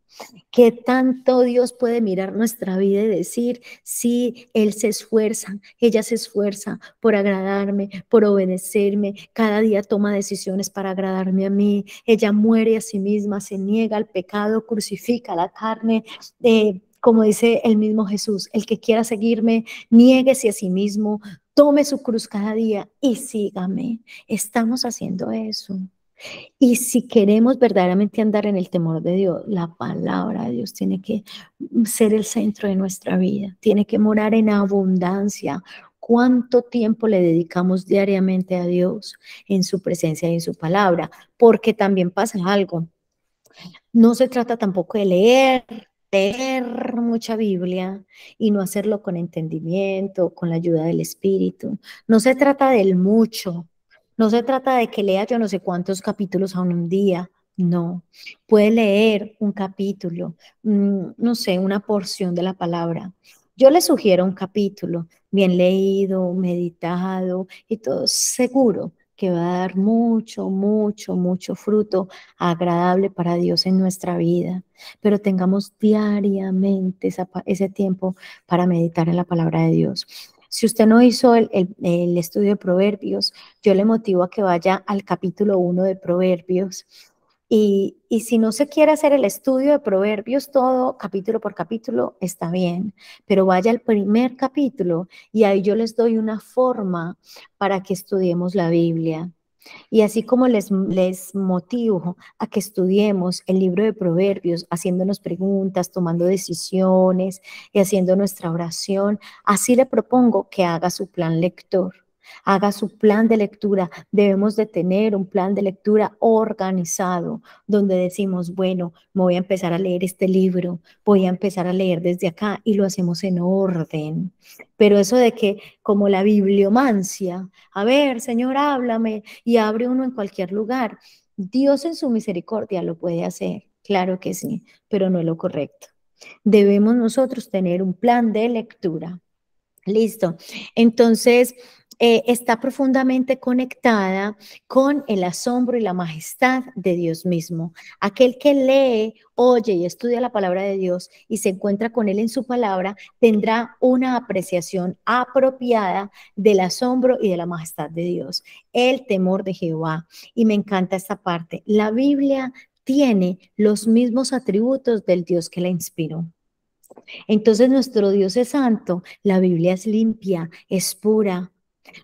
¿Qué tanto Dios puede mirar nuestra vida y decir, sí, Él se esfuerza, ella se esfuerza por agradarme, por obedecerme, cada día toma decisiones para agradarme a mí, ella muere a sí misma, se niega al pecado, crucifica la carne, como dice el mismo Jesús, el que quiera seguirme, niéguese a sí mismo, tome su cruz cada día y sígame. Estamos haciendo eso. Y si queremos verdaderamente andar en el temor de Dios, la palabra de Dios tiene que ser el centro de nuestra vida, tiene que morar en abundancia. ¿Cuánto tiempo le dedicamos diariamente a Dios en su presencia y en su palabra? Porque también pasa algo. No se trata tampoco de leer mucha Biblia y no hacerlo con entendimiento, con la ayuda del Espíritu. No se trata del mucho, no se trata de que lea yo no sé cuántos capítulos a un día. No, puede leer un capítulo, no sé, una porción de la palabra. Yo le sugiero un capítulo bien leído, meditado y todo seguro que va a dar mucho, mucho, mucho fruto agradable para Dios en nuestra vida, pero tengamos diariamente ese tiempo para meditar en la palabra de Dios. Si usted no hizo el estudio de Proverbios, yo le motivo a que vaya al capítulo 1 de Proverbios. Y si no se quiere hacer el estudio de Proverbios todo capítulo por capítulo, está bien, pero vaya al primer capítulo y ahí yo les doy una forma para que estudiemos la Biblia. Y así como les motivo a que estudiemos el libro de Proverbios, haciéndonos preguntas, tomando decisiones y haciendo nuestra oración, así le propongo que haga su plan lector. Haga su plan de lectura. Debemos de tener un plan de lectura organizado, donde decimos, bueno, me voy a empezar a leer este libro, voy a empezar a leer desde acá y lo hacemos en orden. Pero eso de que, como la bibliomancia, a ver, Señor, háblame, y abre uno en cualquier lugar. Dios en su misericordia lo puede hacer, claro que sí, pero no es lo correcto. Debemos nosotros tener un plan de lectura. Listo. Entonces, está profundamente conectada con el asombro y la majestad de Dios mismo. Aquel que lee, oye y estudia la palabra de Dios y se encuentra con él en su palabra, tendrá una apreciación apropiada del asombro y de la majestad de Dios, el temor de Jehová. Y me encanta esta parte. La Biblia tiene los mismos atributos del Dios que la inspiró. Entonces nuestro Dios es santo, la Biblia es limpia, es pura.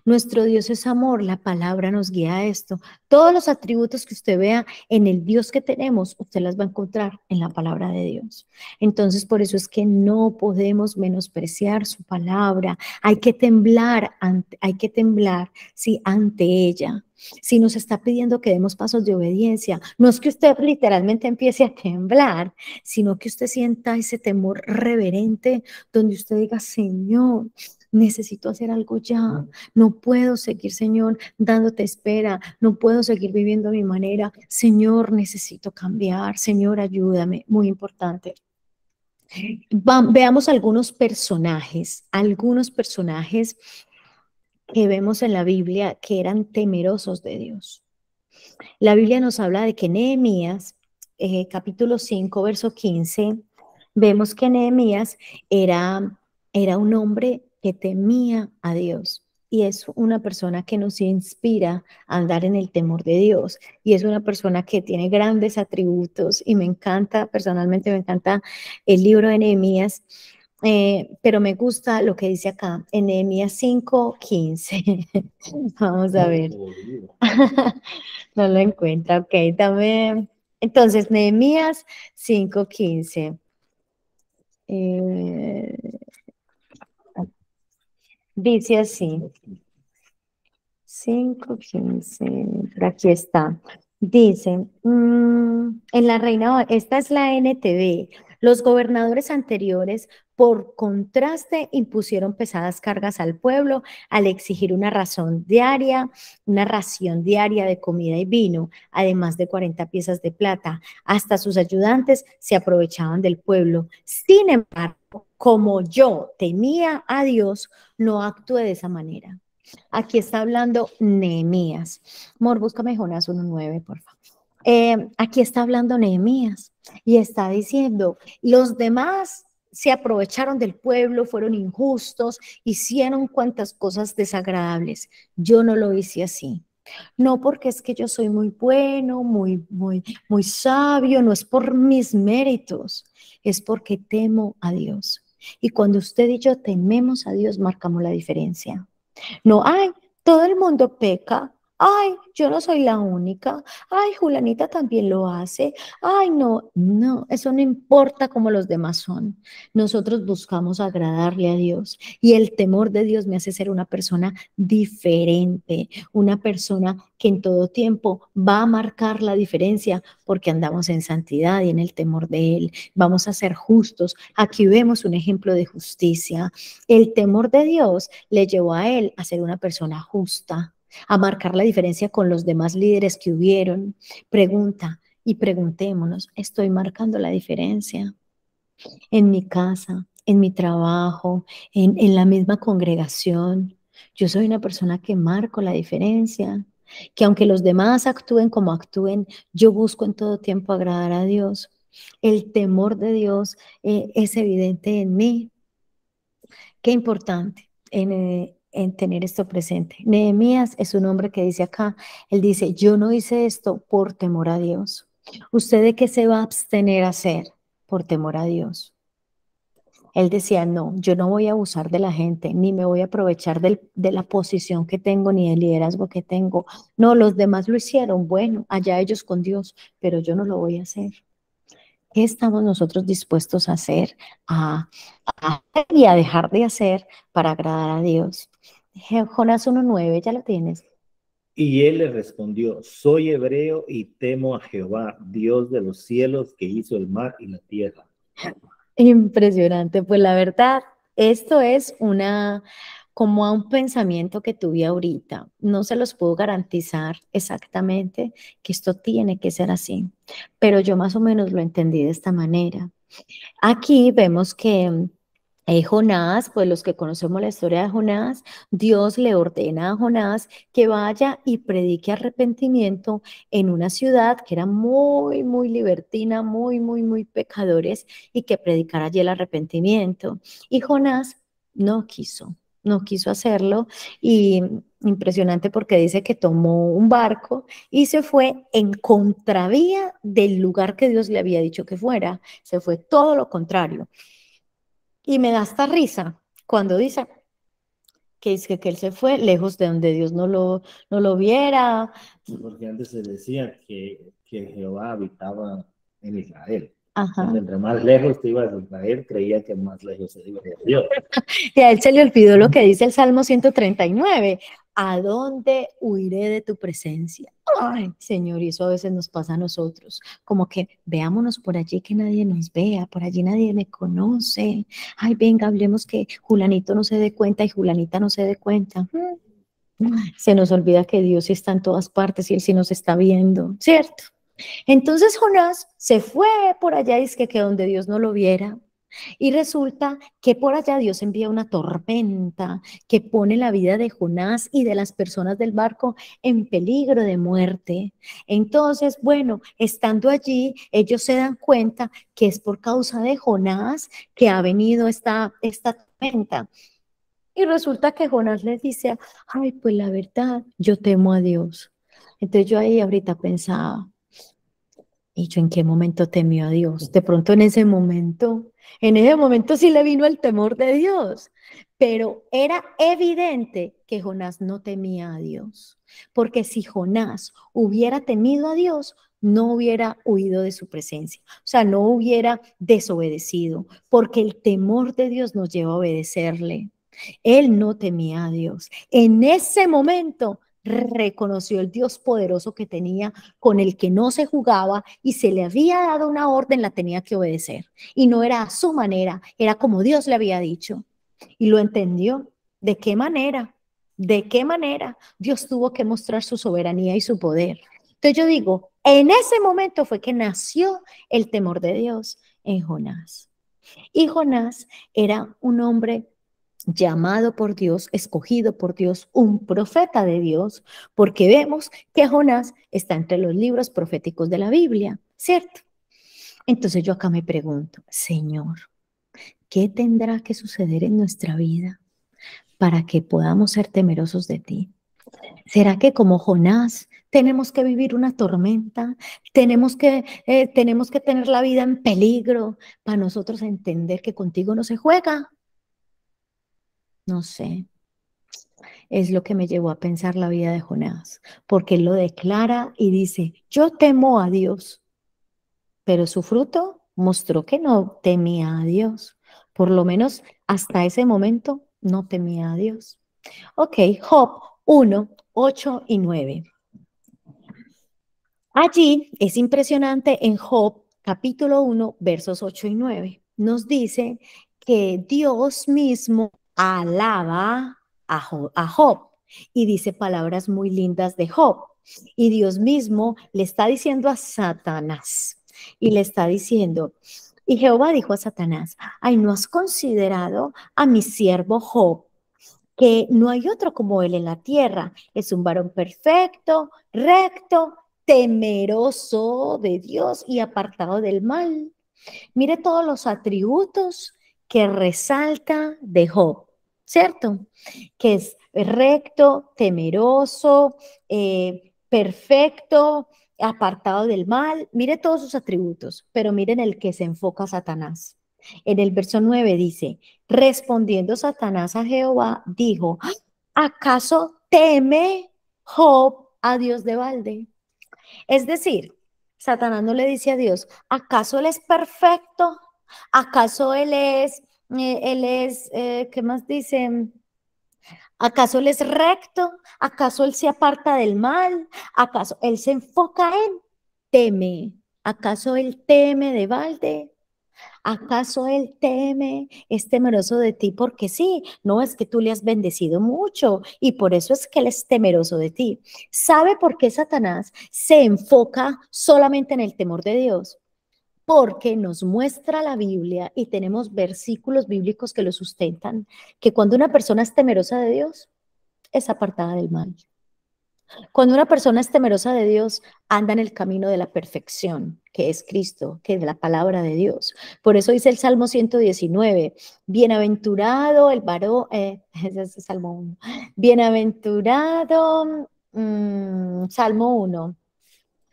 Nuestro Dios es amor, la palabra nos guía a esto. Todos los atributos que usted vea en el Dios que tenemos, usted las va a encontrar en la palabra de Dios. Entonces, por eso es que no podemos menospreciar su palabra. Hay que temblar, sí, ante ella. Si nos está pidiendo que demos pasos de obediencia, no es que usted literalmente empiece a temblar, sino que usted sienta ese temor reverente donde usted diga, Señor, necesito hacer algo ya. No puedo seguir, Señor, dándote espera. No puedo seguir viviendo a mi manera. Señor, necesito cambiar. Señor, ayúdame. Muy importante. Veamos algunos personajes que vemos en la Biblia que eran temerosos de Dios. La Biblia nos habla de que Nehemías, capítulo 5, verso 15, vemos que Nehemías era un hombre que temía a Dios. Y es una persona que nos inspira a andar en el temor de Dios. Y es una persona que tiene grandes atributos. Y me encanta, personalmente me encanta el libro de Nehemías. Pero me gusta lo que dice acá, en Nehemías 5:15. Vamos a ver. No lo encuentra, ok, dame. Entonces, Nehemías 5:15. Dice así, 5:15, por aquí está. Dice, en la Reina, esta es la NTV, los gobernadores anteriores, por contraste, impusieron pesadas cargas al pueblo al exigir una ración diaria de comida y vino, además de 40 piezas de plata. Hasta sus ayudantes se aprovechaban del pueblo. Sin embargo, como yo temía a Dios, no actué de esa manera. Aquí está hablando Nehemías. Amor, búscame Jonás 1:9, por favor. Aquí está hablando Nehemías y está diciendo, los demás se aprovecharon del pueblo, fueron injustos, hicieron cuantas cosas desagradables. Yo no lo hice así. No porque es que yo soy muy bueno, muy sabio, no es por mis méritos, es porque temo a Dios. Y cuando usted y yo tememos a Dios, marcamos la diferencia. No, ay, todo el mundo peca. Ay, yo no soy la única. Ay, Julanita también lo hace. Ay, no, no, eso no importa cómo los demás son. Nosotros buscamos agradarle a Dios y el temor de Dios me hace ser una persona diferente, una persona que en todo tiempo va a marcar la diferencia porque andamos en santidad y en el temor de Él. Vamos a ser justos. Aquí vemos un ejemplo de justicia. El temor de Dios le llevó a él a ser una persona justa, a marcar la diferencia con los demás líderes que hubieron. Pregunta y preguntémonos, ¿estoy marcando la diferencia en mi casa, en mi trabajo, en la misma congregación? Yo soy una persona que marco la diferencia, que aunque los demás actúen como actúen, yo busco en todo tiempo agradar a Dios. El temor de Dios es evidente en mí. Qué importante en tener esto presente. Nehemías es un hombre que dice acá, él dice, yo no hice esto por temor a Dios. ¿Usted de qué se va a abstener a hacer por temor a Dios? Él decía, no, yo no voy a abusar de la gente, ni me voy a aprovechar de la posición que tengo, ni del liderazgo que tengo. No, los demás lo hicieron, bueno, allá ellos con Dios, pero yo no lo voy a hacer. ¿Qué estamos nosotros dispuestos a hacer y a dejar de hacer para agradar a Dios? Jonás 1:9, ya lo tienes. Y él le respondió, soy hebreo y temo a Jehová, Dios de los cielos, que hizo el mar y la tierra. Impresionante, pues la verdad, esto es como a un pensamiento que tuve ahorita. No se los puedo garantizar exactamente que esto tiene que ser así, pero yo más o menos lo entendí de esta manera. Aquí vemos que Jonás, pues los que conocemos la historia de Jonás, Dios le ordena a Jonás que vaya y predique arrepentimiento en una ciudad que era muy, muy libertina, muy, muy, muy pecadores y que predicara allí el arrepentimiento. Y Jonás no quiso hacerlo y impresionante porque dice que tomó un barco y se fue en contravía del lugar que Dios le había dicho que fuera. Se fue todo lo contrario. Y me da hasta risa cuando dice que él se fue lejos de donde Dios no lo viera. Porque antes se decía que Jehová habitaba en Israel. Ajá. Entonces, entre más lejos te ibas de Israel, creía que más lejos se iba de Dios. Y a él se le olvidó lo que dice el Salmo 139. ¿A dónde huiré de tu presencia? Ay, Señor, y eso a veces nos pasa a nosotros. Como que veámonos por allí que nadie nos vea, por allí nadie me conoce. Ay, venga, hablemos que Julanito no se dé cuenta y Julanita no se dé cuenta. Se nos olvida que Dios está en todas partes y Él sí nos está viendo, ¿cierto? Entonces Jonás se fue por allá, y es que donde Dios no lo viera. Y resulta que por allá Dios envía una tormenta que pone la vida de Jonás y de las personas del barco en peligro de muerte. Entonces, bueno, estando allí, ellos se dan cuenta que es por causa de Jonás que ha venido esta tormenta. Y resulta que Jonás les dice, ay, pues la verdad, yo temo a Dios. Entonces yo ahí ahorita pensaba, ¿y yo en qué momento temió a Dios? De pronto en ese momento sí le vino el temor de Dios, pero era evidente que Jonás no temía a Dios, porque si Jonás hubiera temido a Dios, no hubiera huido de su presencia, o sea, no hubiera desobedecido, porque el temor de Dios nos lleva a obedecerle. Él no temía a Dios. En ese momento reconoció el Dios poderoso que tenía, con el que no se jugaba y se le había dado una orden, la tenía que obedecer. Y no era a su manera, era como Dios le había dicho. Y lo entendió. ¿De qué manera? ¿De qué manera? Dios tuvo que mostrar su soberanía y su poder. Entonces yo digo, en ese momento fue que nació el temor de Dios en Jonás. Y Jonás era un hombre llamado por Dios, escogido por Dios, un profeta de Dios, porque vemos que Jonás está entre los libros proféticos de la Biblia, ¿cierto? Entonces yo acá me pregunto, Señor, ¿qué tendrá que suceder en nuestra vida para que podamos ser temerosos de ti? ¿Será que como Jonás tenemos que vivir una tormenta? ¿Tenemos que tener la vida en peligro para nosotros entender que contigo no se juega? No sé. Es lo que me llevó a pensar la vida de Jonás, porque él lo declara y dice, yo temo a Dios, pero su fruto mostró que no temía a Dios. Por lo menos hasta ese momento no temía a Dios. Ok, Job 1, 8 y 9. Allí es impresionante en Job capítulo 1, versos 8 y 9. Nos dice que Dios mismo alaba a Job y dice palabras muy lindas de Job. Y Dios mismo le está diciendo a Satanás y le está diciendo, y Jehová dijo a Satanás, ay, ¿no has considerado a mi siervo Job? Que no hay otro como él en la tierra. Es un varón perfecto, recto, temeroso de Dios y apartado del mal. Mire todos los atributos que resalta de Job, ¿cierto? Que es recto, temeroso, perfecto, apartado del mal. Mire todos sus atributos, pero miren el que se enfoca Satanás. En el verso 9 dice, respondiendo Satanás a Jehová, dijo, ¿acaso teme Job a Dios de balde? Es decir, Satanás no le dice a Dios, ¿acaso él es perfecto? ¿Acaso qué más dice? ¿Acaso él es recto? ¿Acaso él se aparta del mal? ¿Acaso él se enfoca en teme? ¿Acaso él teme de balde? ¿Acaso él teme, es temeroso de ti? Porque sí, no es que tú le has bendecido mucho y por eso es que él es temeroso de ti. ¿Sabe por qué Satanás se enfoca solamente en el temor de Dios? Porque nos muestra la Biblia y tenemos versículos bíblicos que lo sustentan, que cuando una persona es temerosa de Dios, es apartada del mal. Cuando una persona es temerosa de Dios, anda en el camino de la perfección, que es Cristo, que es la palabra de Dios. Por eso dice el Salmo 119, bienaventurado el varón, ese es el Salmo 1, bienaventurado, Salmo 1.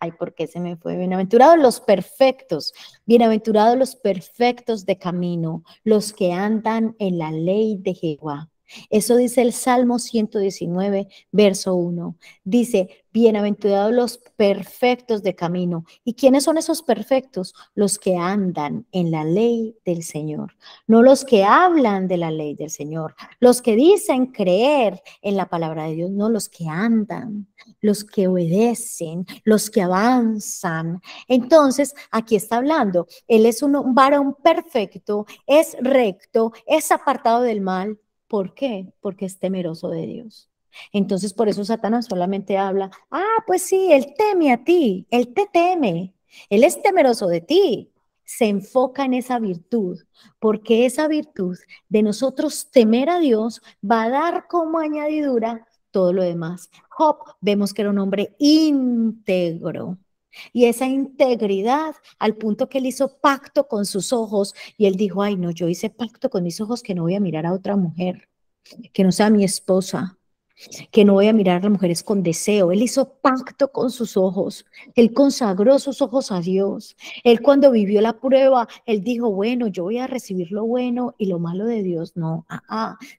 Ay, ¿por qué se me fue? Bienaventurados los perfectos de camino, los que andan en la ley de Jehová. Eso dice el Salmo 119, verso 1. Dice, bienaventurados los perfectos de camino. ¿Y quiénes son esos perfectos? Los que andan en la ley del Señor, no los que hablan de la ley del Señor, los que dicen creer en la palabra de Dios, no los que andan, los que obedecen, los que avanzan. Entonces, aquí está hablando, él es un varón perfecto, es recto, es apartado del mal. ¿Por qué? Porque es temeroso de Dios. Entonces, por eso Satanás solamente habla, pues sí, él teme a ti, él te teme, él es temeroso de ti. Se enfoca en esa virtud, porque esa virtud de nosotros temer a Dios va a dar como añadidura todo lo demás. Job, vemos que era un hombre íntegro. Y esa integridad, al punto que él hizo pacto con sus ojos, y él dijo, ay, no, yo hice pacto con mis ojos que no voy a mirar a otra mujer, que no sea mi esposa, que no voy a mirar a las mujeres con deseo. Él hizo pacto con sus ojos, él consagró sus ojos a Dios. Él cuando vivió la prueba, él dijo, bueno, yo voy a recibir lo bueno y lo malo de Dios. No,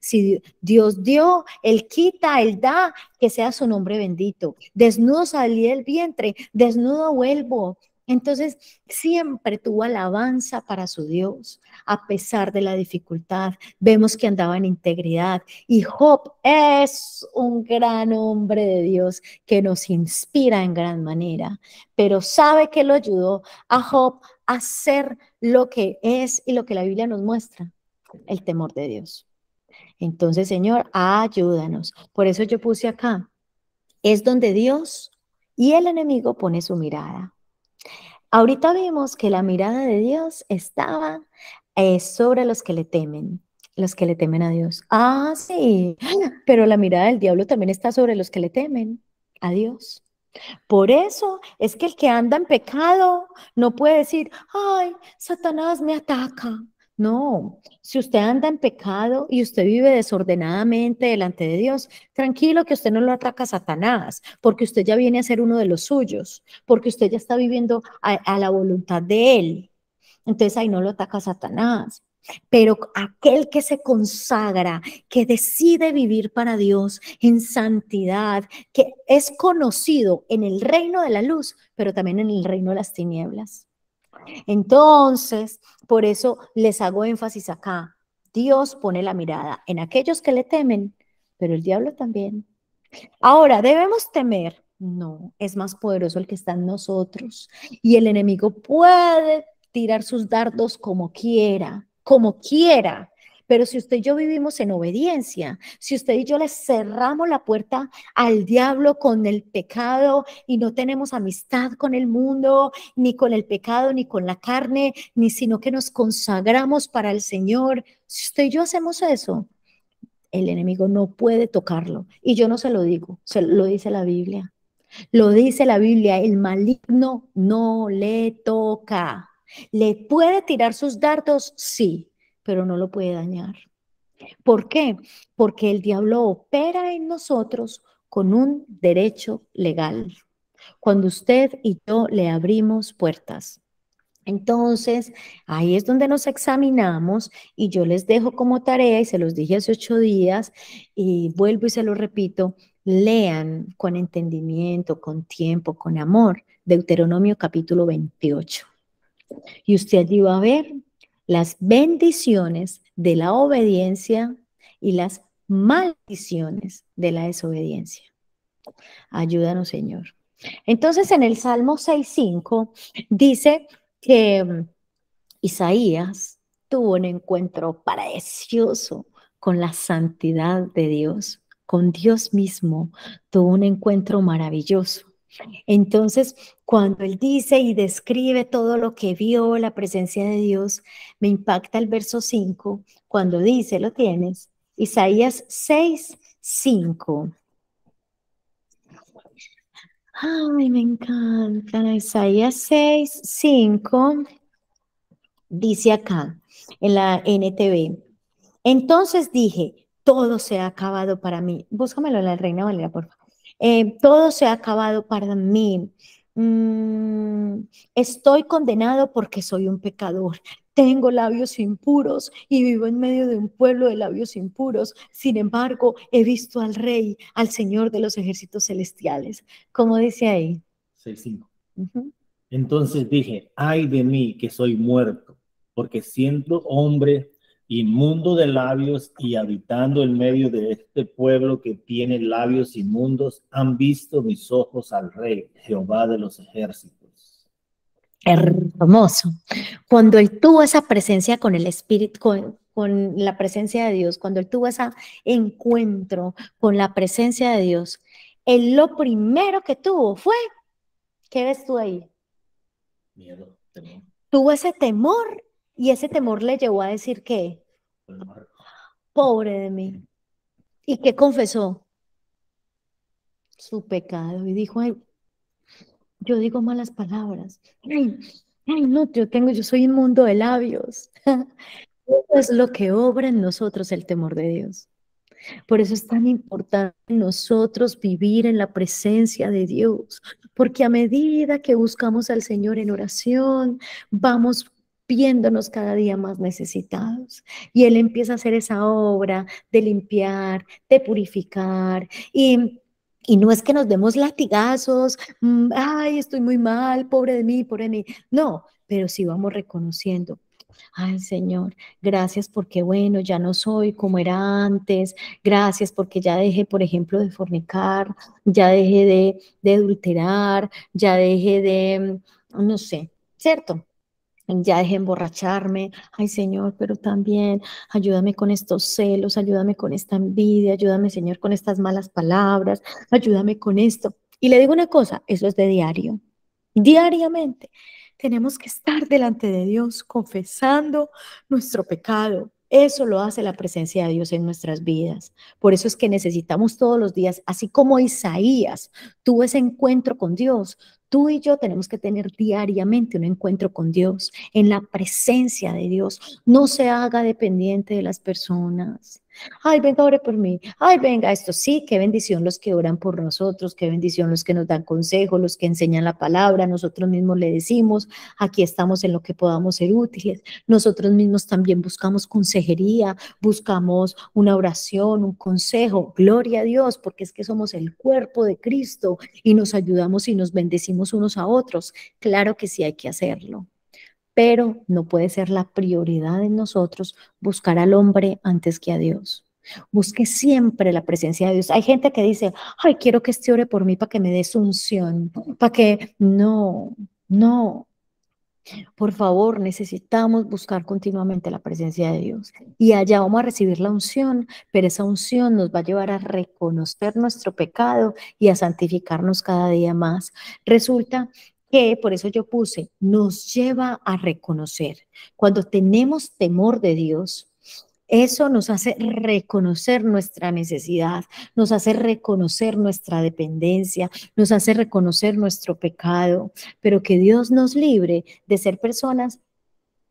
si Dios dio, él quita, él da, que sea su nombre bendito. Desnudo salí del vientre, desnudo vuelvo. Entonces, siempre tuvo alabanza para su Dios, a pesar de la dificultad. Vemos que andaba en integridad. Y Job es un gran hombre de Dios que nos inspira en gran manera. Pero sabe que lo ayudó a Job a ser lo que es y lo que la Biblia nos muestra, el temor de Dios. Entonces, Señor, ayúdanos. Por eso yo puse acá, es donde Dios y el enemigo pone su mirada. Ahorita vimos que la mirada de Dios estaba sobre los que le temen a Dios. Sí, pero la mirada del diablo también está sobre los que le temen a Dios. Por eso es que el que anda en pecado no puede decir, ay, Satanás me ataca. No, si usted anda en pecado y usted vive desordenadamente delante de Dios, tranquilo que usted no lo ataca a Satanás, porque usted ya viene a ser uno de los suyos, porque usted ya está viviendo a la voluntad de él. Entonces ahí no lo ataca Satanás. Pero aquel que se consagra, que decide vivir para Dios en santidad, que es conocido en el reino de la luz, pero también en el reino de las tinieblas. Entonces, por eso les hago énfasis acá. Dios pone la mirada en aquellos que le temen, pero el diablo también. Ahora, ¿debemos temer? No, es más poderoso el que está en nosotros. Y el enemigo puede tirar sus dardos como quiera, como quiera. Pero si usted y yo vivimos en obediencia, si usted y yo le cerramos la puerta al diablo con el pecado y no tenemos amistad con el mundo, ni con el pecado, ni con la carne, ni sino que nos consagramos para el Señor, si usted y yo hacemos eso, el enemigo no puede tocarlo. Y yo no se lo digo, se lo dice la Biblia. Lo dice la Biblia, el maligno no le toca. ¿Le puede tirar sus dardos? Sí, pero no lo puede dañar. ¿Por qué? Porque el diablo opera en nosotros con un derecho legal. Cuando usted y yo le abrimos puertas. Entonces, ahí es donde nos examinamos y yo les dejo como tarea, y se los dije hace 8 días, y vuelvo y se lo repito, lean con entendimiento, con tiempo, con amor, Deuteronomio capítulo 28. Y usted allí va a ver las bendiciones de la obediencia y las maldiciones de la desobediencia. Ayúdanos, Señor. Entonces, en el Salmo 6:5 dice que Isaías tuvo un encuentro precioso con la santidad de Dios, con Dios mismo, tuvo un encuentro maravilloso. Entonces, cuando él dice y describe todo lo que vio, la presencia de Dios, me impacta el verso 5, cuando dice, ¿lo tienes? Isaías 6:5. Ay, me encanta. Isaías 6:5 dice acá, en la NTV. Entonces dije, todo se ha acabado para mí. Búscamelo en la Reina Valera, por favor. Todo se ha acabado para mí. Estoy condenado porque soy un pecador. Tengo labios impuros y vivo en medio de un pueblo de labios impuros. Sin embargo, he visto al Rey, al Señor de los ejércitos celestiales. ¿Cómo dice ahí? 6:5. Entonces dije, ay de mí que soy muerto, porque siendo hombre inmundo de labios y habitando en medio de este pueblo que tiene labios inmundos, han visto mis ojos al Rey, Jehová de los ejércitos. Hermoso. Cuando él tuvo esa presencia con el Espíritu, con la presencia de Dios, cuando él tuvo ese encuentro con la presencia de Dios, él lo primero que tuvo fue, ¿qué ves tú ahí? Miedo, temor. Tuvo ese temor y ese temor le llevó a decir ¿qué? Pobre de mí. ¿Y qué confesó? Su pecado. Y dijo, ay, yo digo malas palabras. Ay, no, yo soy inmundo de labios. Eso es lo que obra en nosotros el temor de Dios. Por eso es tan importante nosotros vivir en la presencia de Dios, porque a medida que buscamos al Señor en oración, vamos viéndonos cada día más necesitados. Y Él empieza a hacer esa obra de limpiar, de purificar. Y no es que nos demos latigazos, ay, estoy muy mal, pobre de mí, pobre de mí. No, pero sí vamos reconociendo. Ay, Señor, gracias porque, bueno, ya no soy como era antes. Gracias porque ya dejé, por ejemplo, de fornicar, ya dejé de adulterar, ya dejé de, no sé, ¿cierto? Ya dejé de emborracharme. Ay, Señor, pero también ayúdame con estos celos, ayúdame con esta envidia, ayúdame, Señor, con estas malas palabras, ayúdame con esto. Y le digo una cosa, eso es de diario, diariamente. Tenemos que estar delante de Dios confesando nuestro pecado. Eso lo hace la presencia de Dios en nuestras vidas. Por eso es que necesitamos todos los días, así como Isaías tuvo ese encuentro con Dios, Tú y yo tenemos que tener diariamente un encuentro con Dios, en la presencia de Dios. No se haga dependiente de las personas. Ay, venga, ore por mí. Ay, venga, esto sí, qué bendición los que oran por nosotros, qué bendición los que nos dan consejo, los que enseñan la palabra. Nosotros mismos le decimos, aquí estamos en lo que podamos ser útiles. Nosotros mismos también buscamos consejería, buscamos una oración, un consejo. Gloria a Dios, porque es que somos el cuerpo de Cristo y nos ayudamos y nos bendecimos unos a otros. Claro que sí hay que hacerlo, pero no puede ser la prioridad en nosotros buscar al hombre antes que a Dios. Busque siempre la presencia de Dios. Hay gente que dice, ay, quiero que este ore por mí para que me des unción, para que... No, no. Por favor, necesitamos buscar continuamente la presencia de Dios. Y allá vamos a recibir la unción, pero esa unción nos va a llevar a reconocer nuestro pecado y a santificarnos cada día más. Resulta que, por eso yo puse, nos lleva a reconocer. Cuando tenemos temor de Dios, eso nos hace reconocer nuestra necesidad, nos hace reconocer nuestra dependencia, nos hace reconocer nuestro pecado, pero que Dios nos libre de ser personas,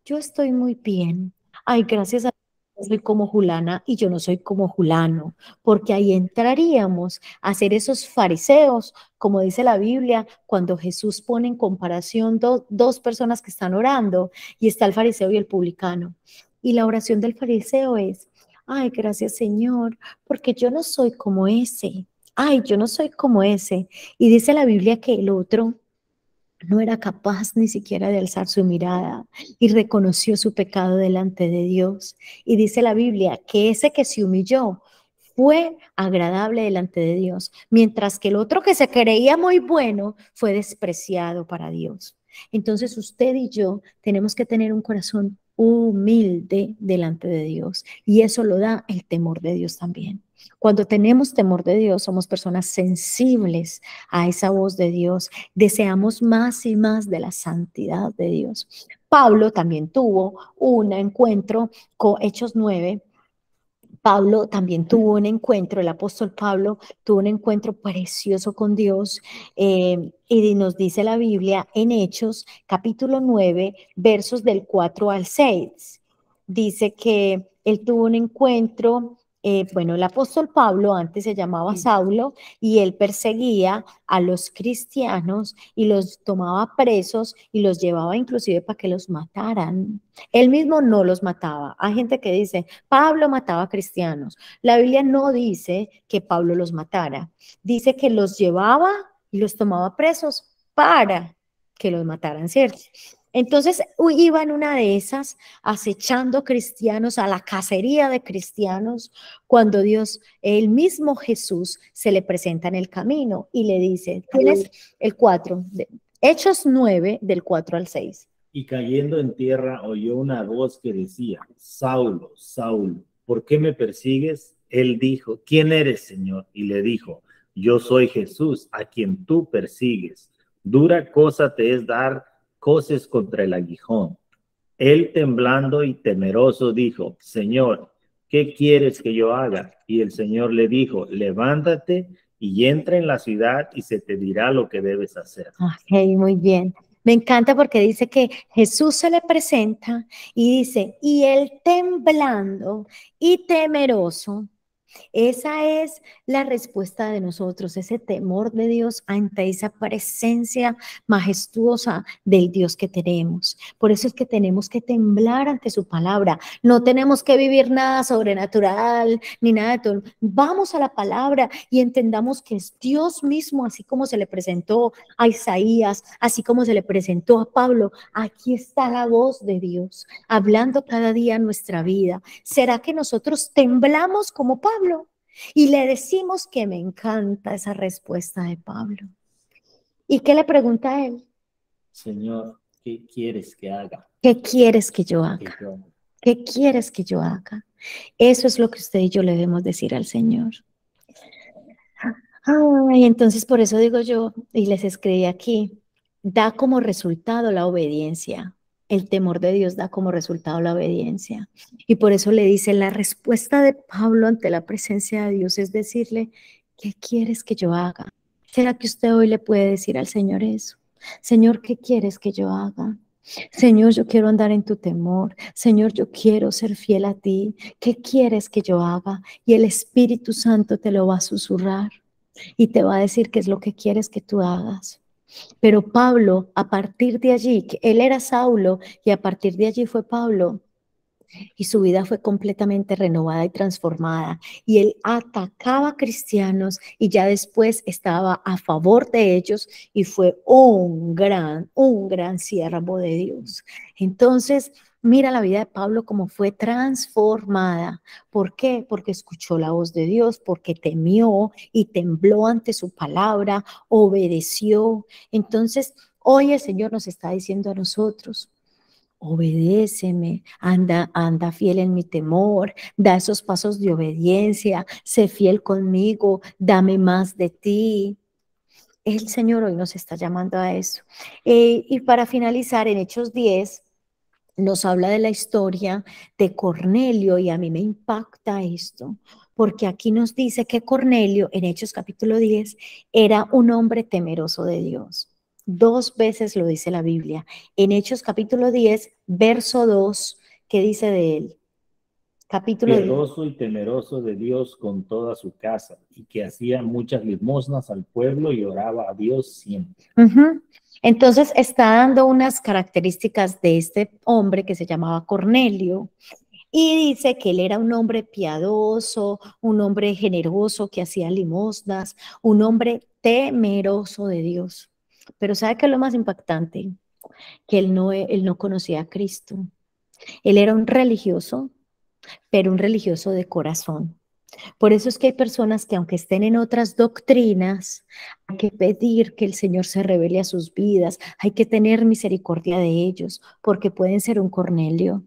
yo estoy muy bien, ay, gracias a Dios soy como Julana y yo no soy como Julano, porque ahí entraríamos a ser esos fariseos, como dice la Biblia, cuando Jesús pone en comparación dos personas que están orando y está el fariseo y el publicano. Y la oración del fariseo es, ay, gracias Señor, porque yo no soy como ese. Ay, yo no soy como ese. Y dice la Biblia que el otro no era capaz ni siquiera de alzar su mirada y reconoció su pecado delante de Dios. Y dice la Biblia que ese que se humilló fue agradable delante de Dios, mientras que el otro que se creía muy bueno fue despreciado para Dios. Entonces usted y yo tenemos que tener un corazón humilde delante de Dios y eso lo da el temor de Dios también. Cuando tenemos temor de Dios, somos personas sensibles a esa voz de Dios, deseamos más y más de la santidad de Dios. Pablo también tuvo un encuentro con Hechos 9. Pablo también tuvo un encuentro, el apóstol Pablo tuvo un encuentro precioso con Dios y nos dice la Biblia en Hechos capítulo 9, versos del 4 al 6. Dice que él tuvo un encuentro, bueno, el apóstol Pablo antes se llamaba Saulo y él perseguía a los cristianos y los tomaba presos y los llevaba inclusive para que los mataran. Él mismo no los mataba. Hay gente que dice, Pablo mataba a cristianos. La Biblia no dice que Pablo los matara. Dice que los llevaba y los tomaba presos para que los mataran, ¿cierto? Entonces iba en una de esas acechando cristianos, a la cacería de cristianos, cuando Dios, el mismo Jesús, se le presenta en el camino y le dice, tienes el 4, Hechos 9, del 4 al 6. Y cayendo en tierra oyó una voz que decía, Saulo, Saulo, ¿por qué me persigues? Él dijo, ¿quién eres, Señor? Y le dijo, yo soy Jesús, a quien tú persigues. Dura cosa te es dar coces contra el aguijón. Él, temblando y temeroso, dijo, Señor, ¿qué quieres que yo haga? Y el Señor le dijo, levántate y entra en la ciudad y se te dirá lo que debes hacer. Ok, muy bien. Me encanta porque dice que Jesús se le presenta y dice, y él temblando y temeroso. Esa es la respuesta de nosotros, ese temor de Dios ante esa presencia majestuosa del Dios que tenemos. Por eso es que tenemos que temblar ante su palabra. No tenemos que vivir nada sobrenatural ni nada de todo. Vamos a la palabra y entendamos que es Dios mismo, así como se le presentó a Isaías, así como se le presentó a Pablo. Aquí está la voz de Dios hablando cada día en nuestra vida. ¿Será que nosotros temblamos como Pablo? Y le decimos que me encanta esa respuesta de Pablo. ¿Y qué le pregunta a él? Señor, ¿qué quieres que haga? ¿Qué quieres que yo haga? ¿Qué quieres que yo haga? Eso es lo que usted y yo le debemos decir al Señor. Ay, entonces por eso digo yo, y les escribí aquí, da como resultado la obediencia. El temor de Dios da como resultado la obediencia. Y por eso le dice, la respuesta de Pablo ante la presencia de Dios es decirle, ¿qué quieres que yo haga? ¿Será que usted hoy le puede decir al Señor eso? Señor, ¿qué quieres que yo haga? Señor, yo quiero andar en tu temor. Señor, yo quiero ser fiel a ti. ¿Qué quieres que yo haga? Y el Espíritu Santo te lo va a susurrar y te va a decir qué es lo que quieres que tú hagas. Pero Pablo, a partir de allí, que él era Saulo y a partir de allí fue Pablo, y su vida fue completamente renovada y transformada. Y él atacaba a cristianos y ya después estaba a favor de ellos y fue un gran siervo de Dios. Entonces, mira la vida de Pablo como fue transformada. ¿Por qué? Porque escuchó la voz de Dios, porque temió y tembló ante su palabra, obedeció. Entonces, hoy el Señor nos está diciendo a nosotros: obedéceme, anda fiel en mi temor, da esos pasos de obediencia, sé fiel conmigo, dame más de ti. El Señor hoy nos está llamando a eso. Y para finalizar, en Hechos 10 nos habla de la historia de Cornelio y a mí me impacta esto, porque aquí nos dice que Cornelio, en Hechos capítulo 10, era un hombre temeroso de Dios. 2 veces lo dice la Biblia. En Hechos capítulo 10, verso 2, ¿qué dice de él? Capítulo 10. Piadoso y temeroso de Dios con toda su casa, y que hacía muchas limosnas al pueblo y oraba a Dios siempre. Entonces está dando unas características de este hombre que se llamaba Cornelio. Y dice que él era un hombre piadoso, un hombre generoso que hacía limosnas, un hombre temeroso de Dios. Pero ¿sabe qué es lo más impactante? Que él no conocía a Cristo. Él era un religioso, pero un religioso de corazón. Por eso es que hay personas que aunque estén en otras doctrinas, hay que pedir que el Señor se revele a sus vidas, hay que tener misericordia de ellos, porque pueden ser un Cornelio.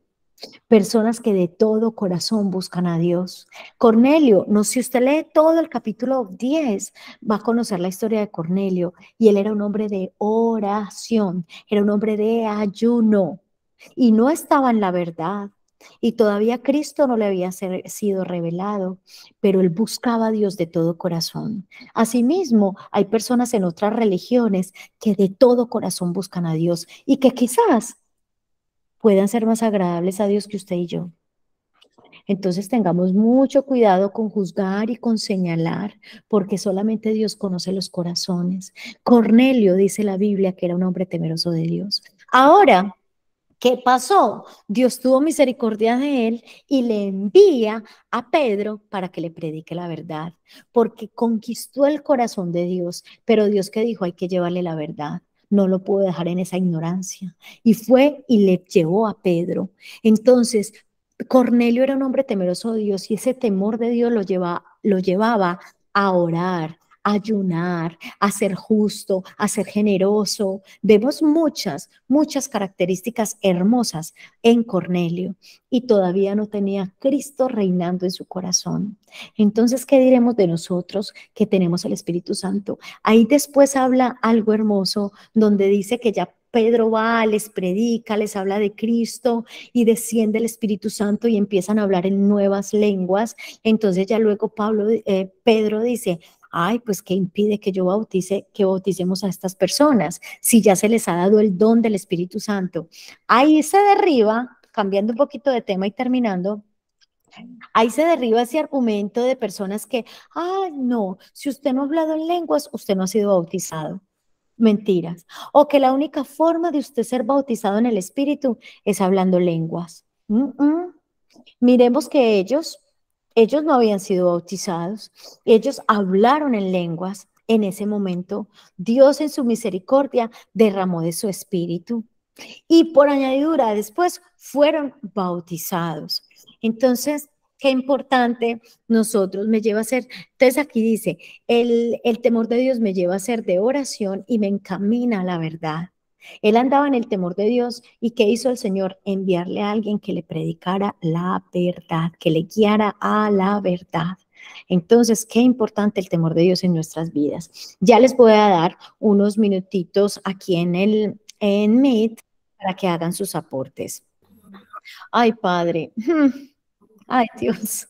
Personas que de todo corazón buscan a Dios. Cornelio, no, si usted lee todo el capítulo 10, va a conocer la historia de Cornelio. Y él era un hombre de oración, era un hombre de ayuno. Y no estaba en la verdad. Y todavía Cristo no le había sido revelado, pero él buscaba a Dios de todo corazón. Asimismo, hay personas en otras religiones que de todo corazón buscan a Dios y que quizás puedan ser más agradables a Dios que usted y yo. Entonces tengamos mucho cuidado con juzgar y con señalar, porque solamente Dios conoce los corazones. Cornelio, dice la Biblia, que era un hombre temeroso de Dios. Ahora, ¿qué pasó? Dios tuvo misericordia de él y le envía a Pedro para que le predique la verdad, porque conquistó el corazón de Dios, pero Dios que dijo, hay que llevarle la verdad. No lo pudo dejar en esa ignorancia. Y fue y le llevó a Pedro. Entonces, Cornelio era un hombre temeroso de Dios y ese temor de Dios lo llevaba a orar, a ayunar, a ser justo, a ser generoso. Vemos muchas características hermosas en Cornelio y todavía no tenía Cristo reinando en su corazón. Entonces, ¿qué diremos de nosotros que tenemos el Espíritu Santo? Ahí después habla algo hermoso donde dice que ya Pedro va, les predica, les habla de Cristo y desciende el Espíritu Santo y empiezan a hablar en nuevas lenguas. Entonces ya luego Pedro dice, ay, pues ¿qué impide que yo que bauticemos a estas personas si ya se les ha dado el don del Espíritu Santo? Ahí se derriba, cambiando un poquito de tema y terminando, ahí se derriba ese argumento de personas que, ay, no, si usted no ha hablado en lenguas, usted no ha sido bautizado. Mentiras. O que la única forma de usted ser bautizado en el Espíritu es hablando lenguas. Miremos que ellos no habían sido bautizados. Ellos hablaron en lenguas. En ese momento, Dios en su misericordia derramó de su Espíritu. Y por añadidura, después fueron bautizados. Entonces, qué importante nosotros me lleva a ser, entonces aquí dice, el temor de Dios me lleva a ser de oración y me encamina a la verdad. Él andaba en el temor de Dios y ¿qué hizo el Señor? Enviarle a alguien que le predicara la verdad, que le guiara a la verdad. Entonces, qué importante el temor de Dios en nuestras vidas. Ya les voy a dar unos minutitos aquí en Meet para que hagan sus aportes. Ay, Padre. Ay, Dios.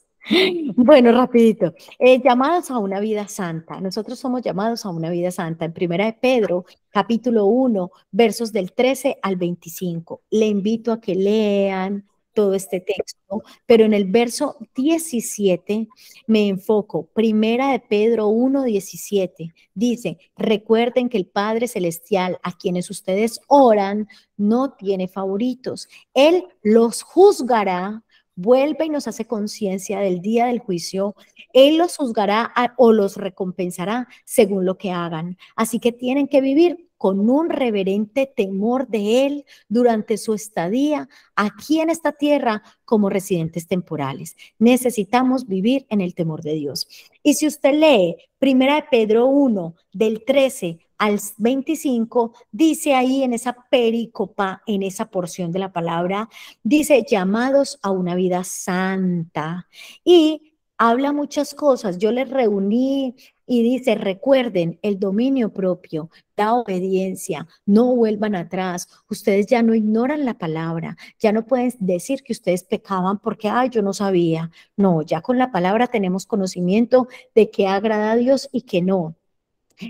Bueno, rapidito. Llamados a una vida santa. Nosotros somos llamados a una vida santa. En Primera de Pedro, capítulo 1, versos del 13 al 25. Le invito a que lean todo este texto, pero en el verso 17 me enfoco. Primera de Pedro 1, 17. Dice, recuerden que el Padre Celestial a quienes ustedes oran no tiene favoritos. Él los juzgará. Vuelve y nos hace conciencia del día del juicio. Él los juzgará o los recompensará según lo que hagan. Así que tienen que vivir con un reverente temor de Él durante su estadía aquí en esta tierra como residentes temporales. Necesitamos vivir en el temor de Dios. Y si usted lee 1 Pedro 1, del 13 al 25, dice ahí en esa pericopa, en esa porción de la palabra, dice llamados a una vida santa y habla muchas cosas. Yo les reuní y dice, recuerden el dominio propio, la obediencia, no vuelvan atrás. Ustedes ya no ignoran la palabra, ya no pueden decir que ustedes pecaban porque, ay, yo no sabía. No, ya con la palabra tenemos conocimiento de que agrada a Dios y que no.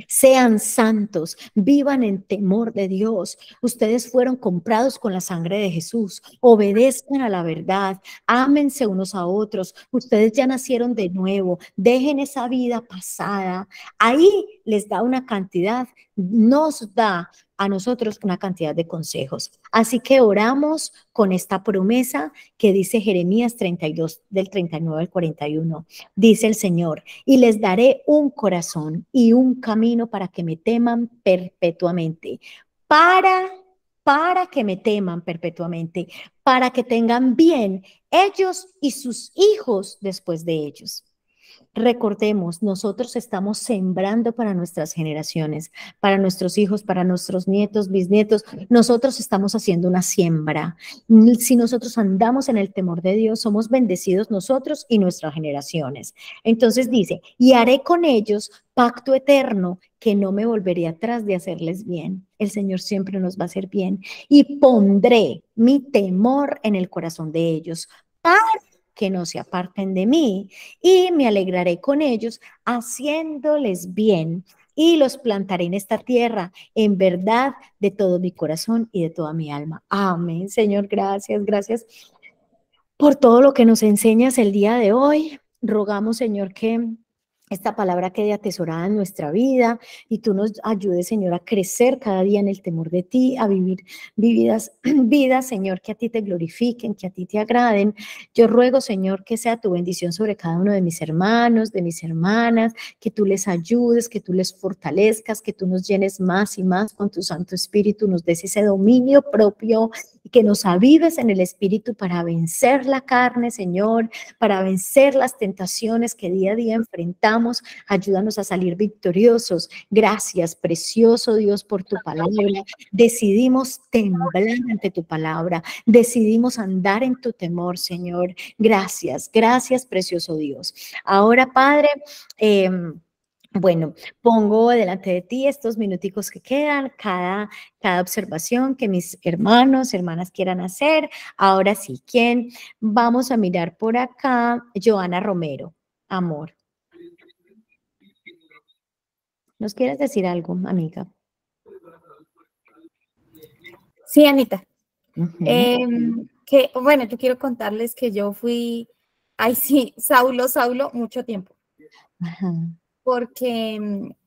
Sean santos, vivan en temor de Dios. Ustedes fueron comprados con la sangre de Jesús. Obedezcan a la verdad, ámense unos a otros. Ustedes ya nacieron de nuevo. Dejen esa vida pasada. Ahí les da una cantidad, nos da a nosotros una cantidad de consejos. Así que oramos con esta promesa que dice Jeremías 32, del 39 al 41. Dice el Señor, y les daré un corazón y un camino para que me teman perpetuamente, para que me teman perpetuamente, para que tengan bien ellos y sus hijos después de ellos. Recordemos, nosotros estamos sembrando para nuestras generaciones, para nuestros hijos, para nuestros nietos, bisnietos. Nosotros estamos haciendo una siembra. Si nosotros andamos en el temor de Dios, somos bendecidos nosotros y nuestras generaciones. Entonces dice, y haré con ellos pacto eterno que no me volveré atrás de hacerles bien. El Señor siempre nos va a hacer bien. Y pondré mi temor en el corazón de ellos para que no se aparten de mí, y me alegraré con ellos, haciéndoles bien, y los plantaré en esta tierra, en verdad, de todo mi corazón y de toda mi alma. Amén, Señor, gracias, gracias por todo lo que nos enseñas el día de hoy. Rogamos, Señor, que esta palabra quede atesorada en nuestra vida y tú nos ayudes, Señor, a crecer cada día en el temor de ti, a vivir vidas, Señor, que a ti te glorifiquen, que a ti te agraden. Yo ruego, Señor, que sea tu bendición sobre cada uno de mis hermanos, de mis hermanas, que tú les ayudes, que tú les fortalezcas, que tú nos llenes más y más con tu Santo Espíritu, nos des ese dominio propio y que nos avives en el Espíritu para vencer la carne, Señor, para vencer las tentaciones que día a día enfrentamos. Ayúdanos a salir victoriosos. Gracias, precioso Dios, por tu palabra. Decidimos temblar ante tu palabra. Decidimos andar en tu temor, Señor. Gracias, gracias, precioso Dios. Ahora, Padre, bueno, pongo delante de ti estos minuticos que quedan, cada observación que mis hermanos, hermanas quieran hacer. Ahora sí, ¿quién? Vamos a mirar por acá. Joana Romero, amor. ¿Nos quieres decir algo, amiga? Sí, Anita. Bueno, yo quiero contarles que yo fui, Saulo, mucho tiempo. Ajá. Porque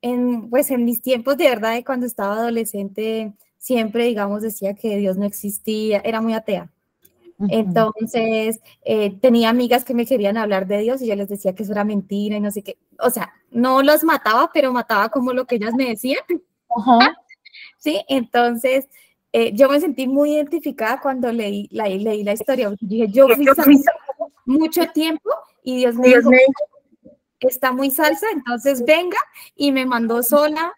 en mis tiempos de verdad, de cuando estaba adolescente, siempre, digamos, decía que Dios no existía, era muy atea. Entonces, tenía amigas que me querían hablar de Dios y yo les decía que eso era mentira y no sé qué. O sea, no los mataba, pero mataba como lo que ellas me decían. Ajá. Sí, entonces yo me sentí muy identificada cuando leí la historia. Dije, yo fui salsa mucho tiempo y Dios me dijo, está muy salsa, entonces venga, y me mandó sola,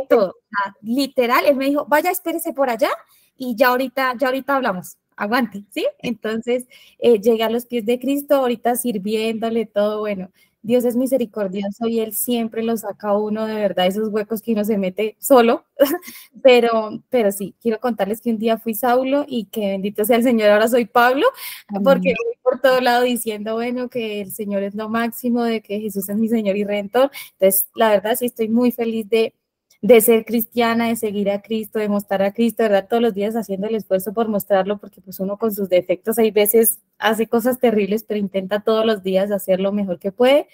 todo. Literal, él me dijo, vaya, espérese por allá y ya ahorita hablamos. Aguante, ¿sí? Entonces llegué a los pies de Cristo, ahorita sirviéndole todo, bueno, Dios es misericordioso y Él siempre lo saca a uno de verdad, esos huecos que uno se mete solo. Pero sí, quiero contarles que un día fui Saulo y que bendito sea el Señor, ahora soy Pablo, porque voy por todo lado diciendo, bueno, que el Señor es lo máximo, de que Jesús es mi Señor y Redentor. Entonces, la verdad, sí estoy muy feliz de ser cristiana, de seguir a Cristo, de mostrar a Cristo, de verdad, todos los días haciendo el esfuerzo por mostrarlo, porque pues uno con sus defectos hay veces hace cosas terribles, pero intenta todos los días hacer lo mejor que puede,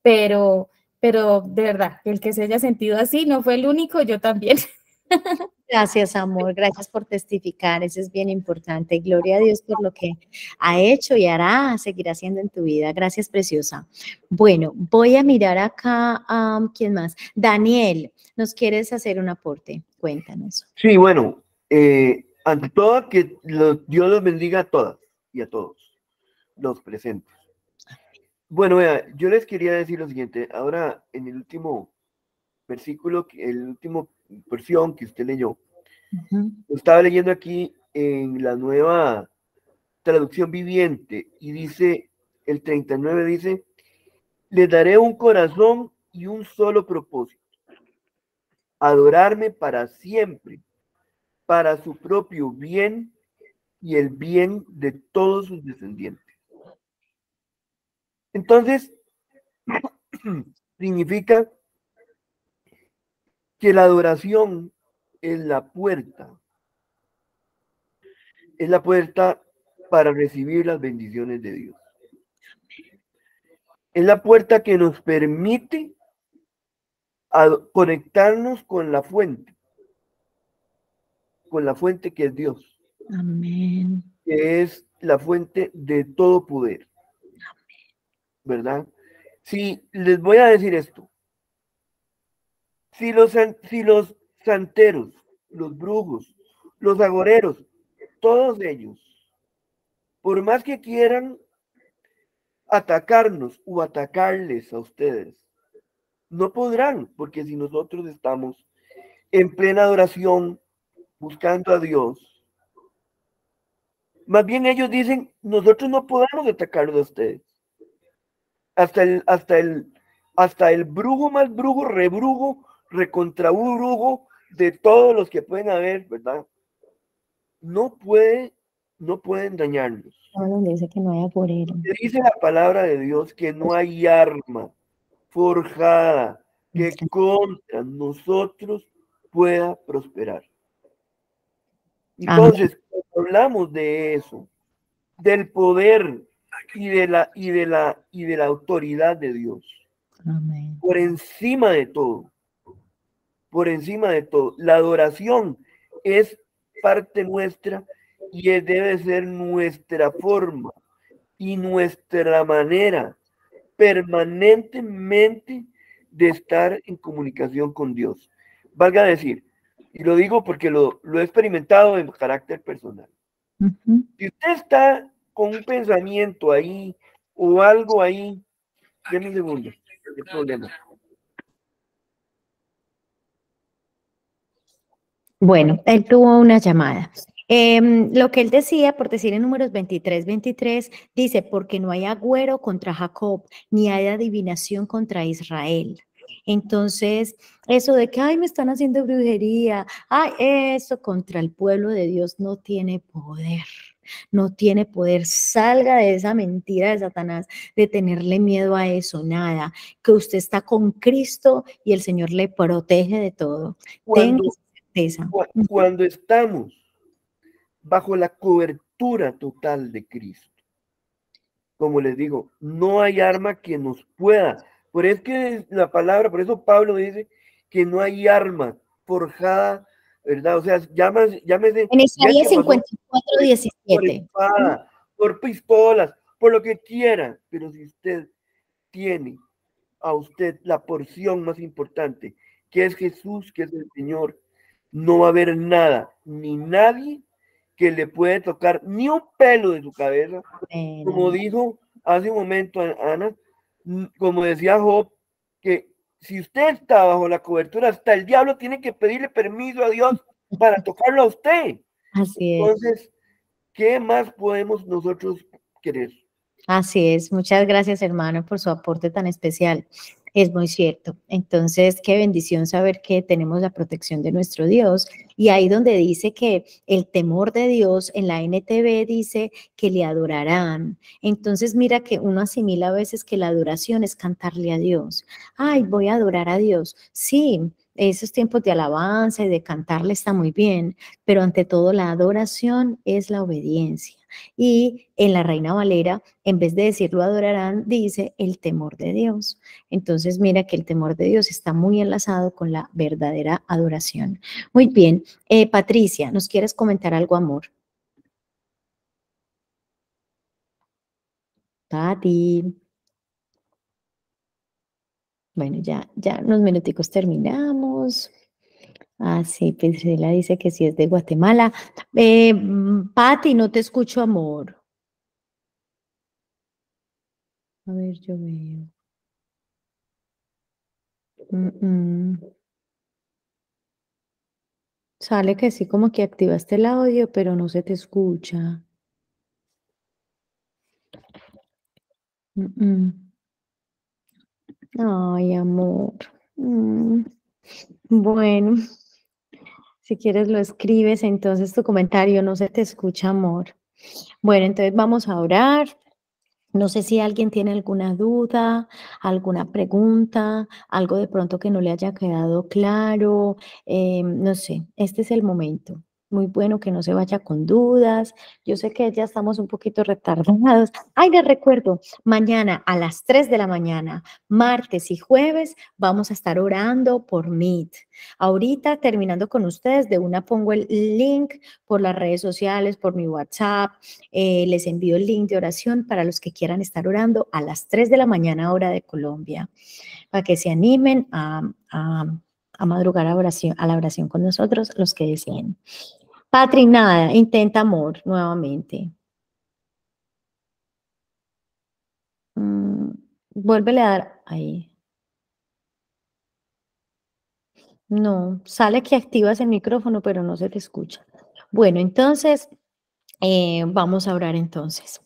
pero de verdad, el que se haya sentido así no fue el único, yo también. Gracias, amor. Gracias por testificar. Eso es bien importante. Gloria a Dios por lo que ha hecho y hará, seguirá haciendo en tu vida. Gracias, preciosa. Bueno, voy a mirar acá a ¿quién más? Daniel, ¿nos quieres hacer un aporte? Cuéntanos. Sí, bueno, ante todo, que Dios los bendiga a todas y a todos los presentes. Bueno, vea, yo les quería decir lo siguiente. Ahora, en el último versículo, el último porción que usted leyó, lo estaba leyendo aquí en la nueva traducción viviente y dice, el 39 dice, les daré un corazón y un solo propósito, adorarme para siempre, para su propio bien y el bien de todos sus descendientes. Entonces, significa que la adoración es la puerta para recibir las bendiciones de Dios. Es la puerta que nos permite conectarnos con la fuente que es Dios. Amén. Que es la fuente de todo poder. ¿Verdad? Si les voy a decir esto, si los santeros, los brujos, los agoreros, todos ellos, por más que quieran atacarnos o atacarles a ustedes, no podrán, porque si nosotros estamos en plena adoración, buscando a Dios, más bien ellos dicen, nosotros no podemos atacarlos a ustedes. Hasta el brujo más brujo, rebrujo, recontrabrujo de todos los que pueden haber, ¿verdad? No pueden dañarnos. Dice que no hay agorero. Dice la palabra de Dios que no hay arma forjada que contra nosotros pueda prosperar. Entonces, cuando hablamos de eso, del poder y de la autoridad de Dios, Amén. por encima de todo, la adoración es parte nuestra y debe ser nuestra forma y nuestra manera permanentemente de estar en comunicación con Dios. Valga decir, y lo digo porque lo he experimentado en carácter personal. Si usted está con un pensamiento ahí o algo ahí, déme un segundo, ¿qué problema? Bueno, él tuvo una llamada. Lo que él decía, por decir en Números 23, dice, porque no hay agüero contra Jacob, ni hay adivinación contra Israel. Entonces, eso de que, ay, me están haciendo brujería, ay, eso contra el pueblo de Dios no tiene poder. No tiene poder, salga de esa mentira de Satanás, de tenerle miedo a eso, nada, que usted está con Cristo y el Señor le protege de todo. Cuando estamos bajo la cobertura total de Cristo, como les digo, no hay arma que nos pueda, por eso que la palabra, por eso Pablo dice que no hay arma forjada, ¿verdad? O sea, llámese en Isaías 54:17 por pistolas, por lo que quiera, pero si usted tiene a usted la porción más importante, que es Jesús, que es el Señor, no va a haber nada, ni nadie que le puede tocar ni un pelo de su cabeza, como dijo hace un momento Ana, como decía Job, que si usted está bajo la cobertura, hasta el diablo tiene que pedirle permiso a Dios para tocarlo a usted. Así es. Entonces, ¿qué más podemos nosotros querer? Así es, muchas gracias hermano por su aporte tan especial. Es muy cierto. Entonces, qué bendición saber que tenemos la protección de nuestro Dios. Y ahí donde dice que el temor de Dios, en la NTV dice que le adorarán. Entonces, mira que uno asimila a veces que la adoración es cantarle a Dios. Ay, voy a adorar a Dios. Sí, esos tiempos de alabanza y de cantarle está muy bien, pero ante todo la adoración es la obediencia. Y en la Reina Valera, en vez de decirlo adorarán, dice el temor de Dios. Entonces, mira que el temor de Dios está muy enlazado con la verdadera adoración. Muy bien. Patricia, ¿nos quieres comentar algo, amor? Pati. Bueno, ya unos minuticos terminamos. Ah, sí, Priscila dice que sí es de Guatemala. Pati, no te escucho, amor. A ver, yo veo. Sale que sí, como que activaste el audio, pero no se te escucha. Ay, amor. Bueno, si quieres lo escribes, entonces tu comentario no se te escucha, amor. Bueno, entonces vamos a orar. No sé si alguien tiene alguna duda, alguna pregunta, algo de pronto que no le haya quedado claro. No sé, este es el momento. Muy bueno que no se vaya con dudas. Yo sé que ya estamos un poquito retardados. Ay, les recuerdo, mañana a las 3 de la mañana, martes y jueves, vamos a estar orando por Meet. Ahorita, terminando con ustedes, de una pongo el link por las redes sociales, por mi WhatsApp. Les envío el link de oración para los que quieran estar orando a las 3 de la mañana, hora de Colombia, para que se animen a madrugar a la oración con nosotros, los que deseen. Patri, nada, intenta amor nuevamente. Vuélvele a dar ahí. No, sale que activas el micrófono, pero no se te escucha. Bueno, entonces, vamos a orar entonces.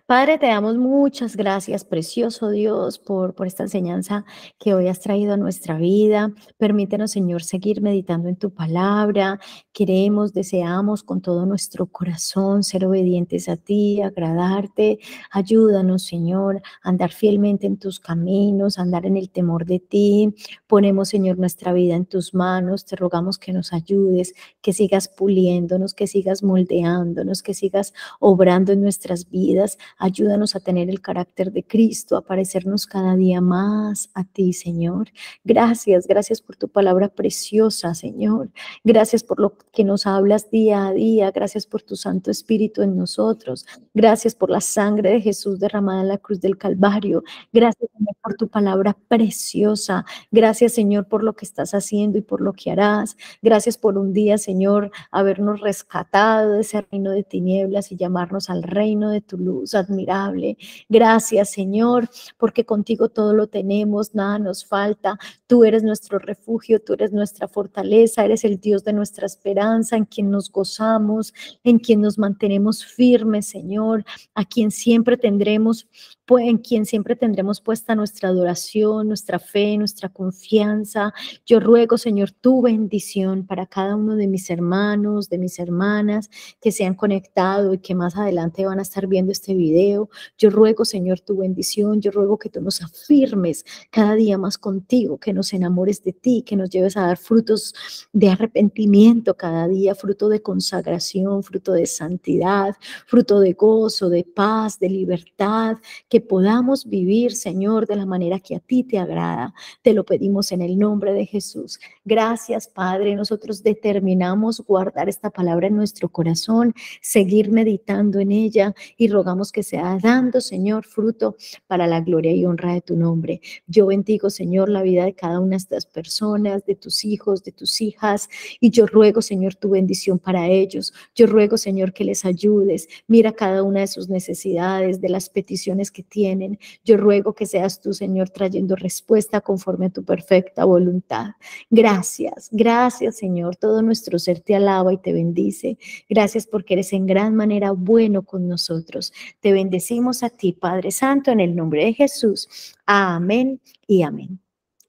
Padre, te damos muchas gracias, precioso Dios, por esta enseñanza que hoy has traído a nuestra vida. Permítenos, Señor, seguir meditando en tu palabra. Queremos, deseamos con todo nuestro corazón ser obedientes a ti, agradarte. Ayúdanos, Señor, a andar fielmente en tus caminos, a andar en el temor de ti. Ponemos, Señor, nuestra vida en tus manos. Te rogamos que nos ayudes, que sigas puliéndonos, que sigas moldeándonos, que sigas obrando en nuestras vidas. Ayúdanos a tener el carácter de Cristo, a parecernos cada día más a ti, Señor. Gracias, gracias por tu palabra preciosa, Señor. Gracias por lo que nos hablas día a día. Gracias por tu Santo Espíritu en nosotros. Gracias por la sangre de Jesús derramada en la cruz del Calvario. Gracias, Señor, por tu palabra preciosa. Gracias, Señor, por lo que estás haciendo y por lo que harás. Gracias por un día, Señor, habernos rescatado de ese reino de tinieblas y llamarnos al reino de tu luz admirable. Gracias, Señor, porque contigo todo lo tenemos, nada nos falta. Tú eres nuestro refugio, tú eres nuestra fortaleza, eres el Dios de nuestra esperanza, en quien nos gozamos, en quien nos mantenemos firmes, Señor, a quien siempre tendremos, en quien siempre tendremos puesta nuestra adoración, nuestra fe, nuestra confianza. Yo ruego, Señor, tu bendición para cada uno de mis hermanos, de mis hermanas que se han conectado y que más adelante van a estar viendo este video. Yo ruego, Señor, tu bendición. Yo ruego que tú nos afirmes cada día más contigo, que nos enamores de ti, que nos lleves a dar frutos de arrepentimiento cada día, fruto de consagración, fruto de santidad, fruto de gozo, de paz, de libertad, que podamos vivir, Señor, de la manera que a ti te agrada. Te lo pedimos en el nombre de Jesús. Gracias, Padre. Nosotros determinamos guardar esta palabra en nuestro corazón, seguir meditando en ella y rogamos que sea dando, Señor, fruto para la gloria y honra de tu nombre. Yo bendigo, Señor, la vida de cada cada una de estas personas, de tus hijos, de tus hijas, y yo ruego, Señor, tu bendición para ellos. Yo ruego, Señor, que les ayudes. Mira cada una de sus necesidades, de las peticiones que tienen. Yo ruego que seas tú, Señor, trayendo respuesta conforme a tu perfecta voluntad. Gracias, gracias, Señor. Todo nuestro ser te alaba y te bendice. Gracias porque eres en gran manera bueno con nosotros. Te bendecimos a ti, Padre Santo, en el nombre de Jesús. Amén y amén.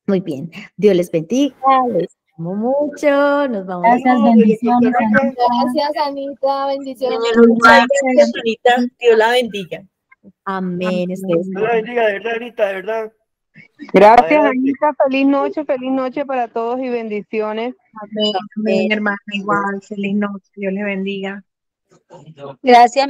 Muy bien. Dios les bendiga. Les amo mucho. Nos vamos. Gracias, bendiciones. Gracias, Anita. Bendiciones. Gracias, Anita. Dios la bendiga. Amén. Dios la bendiga, de verdad, Anita, de verdad. Gracias, Adelante. Anita. Feliz noche para todos y bendiciones. Amén, hermana. Igual, feliz noche. Dios le bendiga. Gracias,